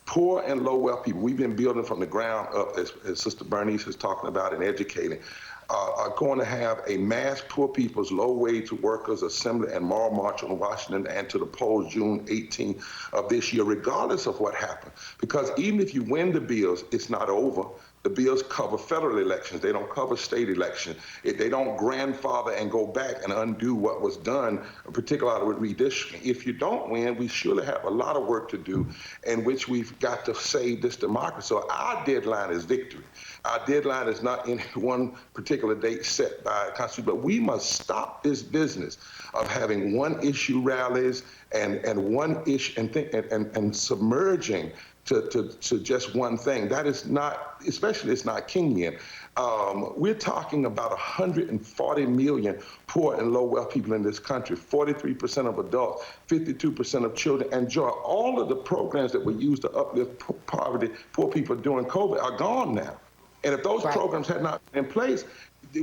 Poor and low wealth people, we've been building from the ground up, as Sister Bernice is talking about, and educating, are going to have a mass poor people's low-wage workers assembly and moral march on Washington and to the polls June 18th of this year, regardless of what happened. Because even if you win the bills, it's not over. The bills cover federal elections. They don't cover state elections. They don't grandfather and go back and undo what was done, particularly with redistricting. If you don't win, we surely have a lot of work to do in which we've got to save this democracy. So our deadline is victory. Our deadline is not in one particular date set by the Constitution, but we must stop this business of having one-issue rallies and one issue and submerging to just one thing. That is not, especially it's not Kingian. We're talking about 140 million poor and low wealth people in this country, 43% of adults, 52% of children, and joy. All of the programs that we use to uplift poverty, poor people during COVID are gone now. And if those programs had not been in place,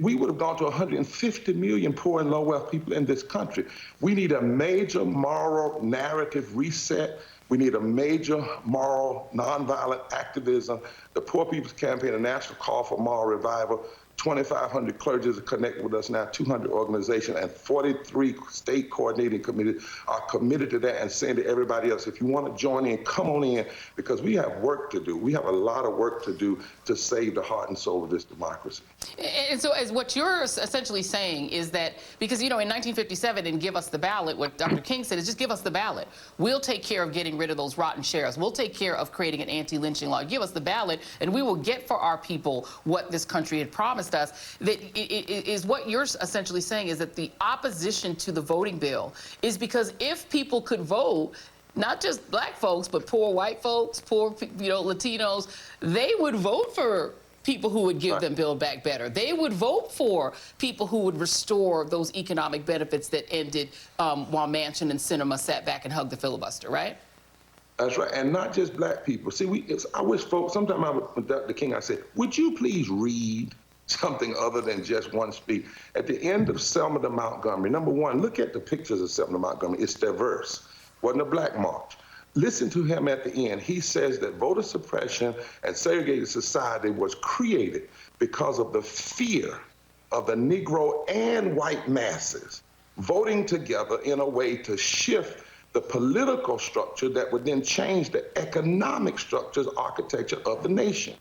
we would have gone to 150 million poor and low wealth people in this country. We need a major moral narrative reset. We need a major moral, nonviolent activism. The Poor People's Campaign, a national call for moral revival. 2,500 clergies are connected with us now, 200 organizations, and 43 state coordinating committees are committed to that and saying to everybody else, if you want to join in, come on in, because we have work to do. We have a lot of work to do to save the heart and soul of this democracy. And so as what you're essentially saying is that, because, you know, in 1957, and give us the ballot, what Dr. King said is just give us the ballot. We'll take care of getting rid of those rotten sheriffs. We'll take care of creating an anti-lynching law. Give us the ballot, and we will get for our people what this country had promised us. That is what you're essentially saying, is that the opposition to the voting bill is because if people could vote, not just black folks, but poor white folks, poor, you know, Latinos, they would vote for people who would give them Build Back Better. They would vote for people who would restore those economic benefits that ended while Manchin and Sinema sat back and hugged the filibuster, right? That's right, and not just black people. See, I wish folks, sometimes I would, with Dr. King, I say, would you please read something other than just one speech? At the end of Selma to Montgomery, number one, look at the pictures of Selma to Montgomery. It's diverse. Wasn't a black march. Listen to him at the end. He says that voter suppression and segregated society was created because of the fear of the Negro and white masses voting together in a way to shift the political structure that would then change the economic structures, architecture of the nation.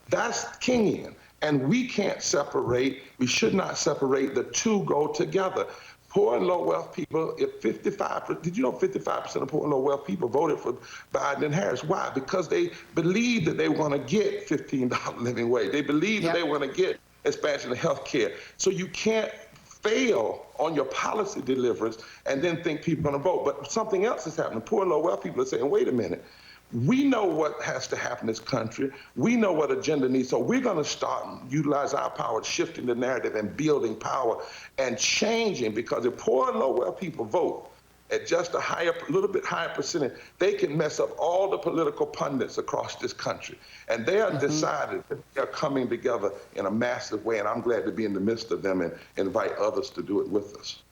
That's Kingian. And we can't separate, we should not separate, the two go together. Poor and low wealth people, if 55%, did you know 55% of poor and low wealth people voted for Biden and Harris? Why? Because they believed that they were going to get $15 living wage. They believed that they were going to get expansion of health care. So you can't fail on your policy deliverance and then think people are going to vote. But something else is happening. Poor and low wealth people are saying, wait a minute. We know what has to happen in this country. We know what agenda needs. So we're going to start and utilize our power, shifting the narrative and building power and changing, because if poor and low wealth people vote at just a little bit higher percentage, they can mess up all the political pundits across this country. And they are decided that they're coming together in a massive way. And I'm glad to be in the midst of them and invite others to do it with us.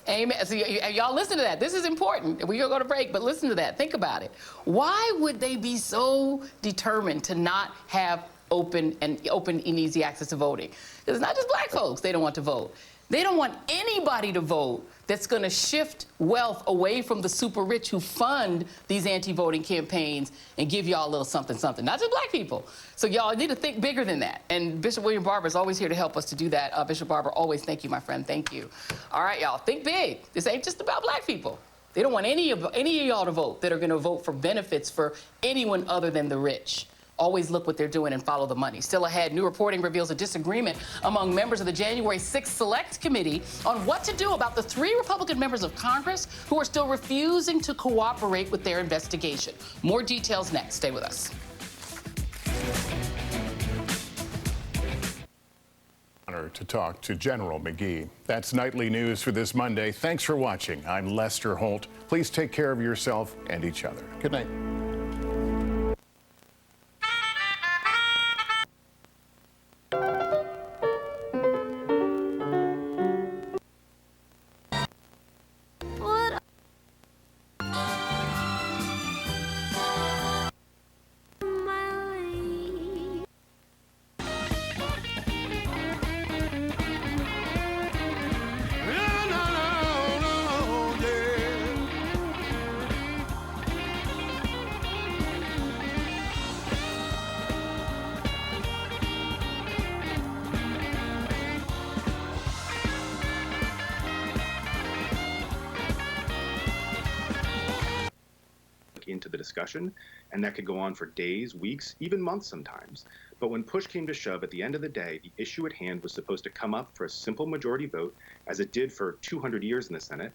Amen. So y'all listen to that. This is important. We're going to go to break, but listen to that. Think about it. Why would they be so determined to not have open and easy access to voting? Because it's not just black folks they don't want to vote. They don't want anybody to vote that's going to shift wealth away from the super rich who fund these anti-voting campaigns and give y'all a little something, something. Not just black people. So y'all need to think bigger than that. And Bishop William Barber is always here to help us to do that. Bishop Barber, always thank you, my friend. Thank you. All right, y'all, think big. This ain't just about black people. They don't want any of y'all to vote that are going to vote for benefits for anyone other than the rich. Always look what they're doing and follow the money. Still ahead, new reporting reveals a disagreement among members of the January 6th Select Committee on what to do about the 3 Republican members of Congress who are still refusing to cooperate with their investigation. More details next. Stay with us. Honor to talk to General McGee. That's Nightly News for this Monday. Thanks for watching. I'm Lester Holt. Please take care of yourself and each other. Good night. into the discussion, and that could go on for days, weeks, even months sometimes. But when push came to shove, at the end of the day, the issue at hand was supposed to come up for a simple majority vote, as it did for 200 years in the Senate,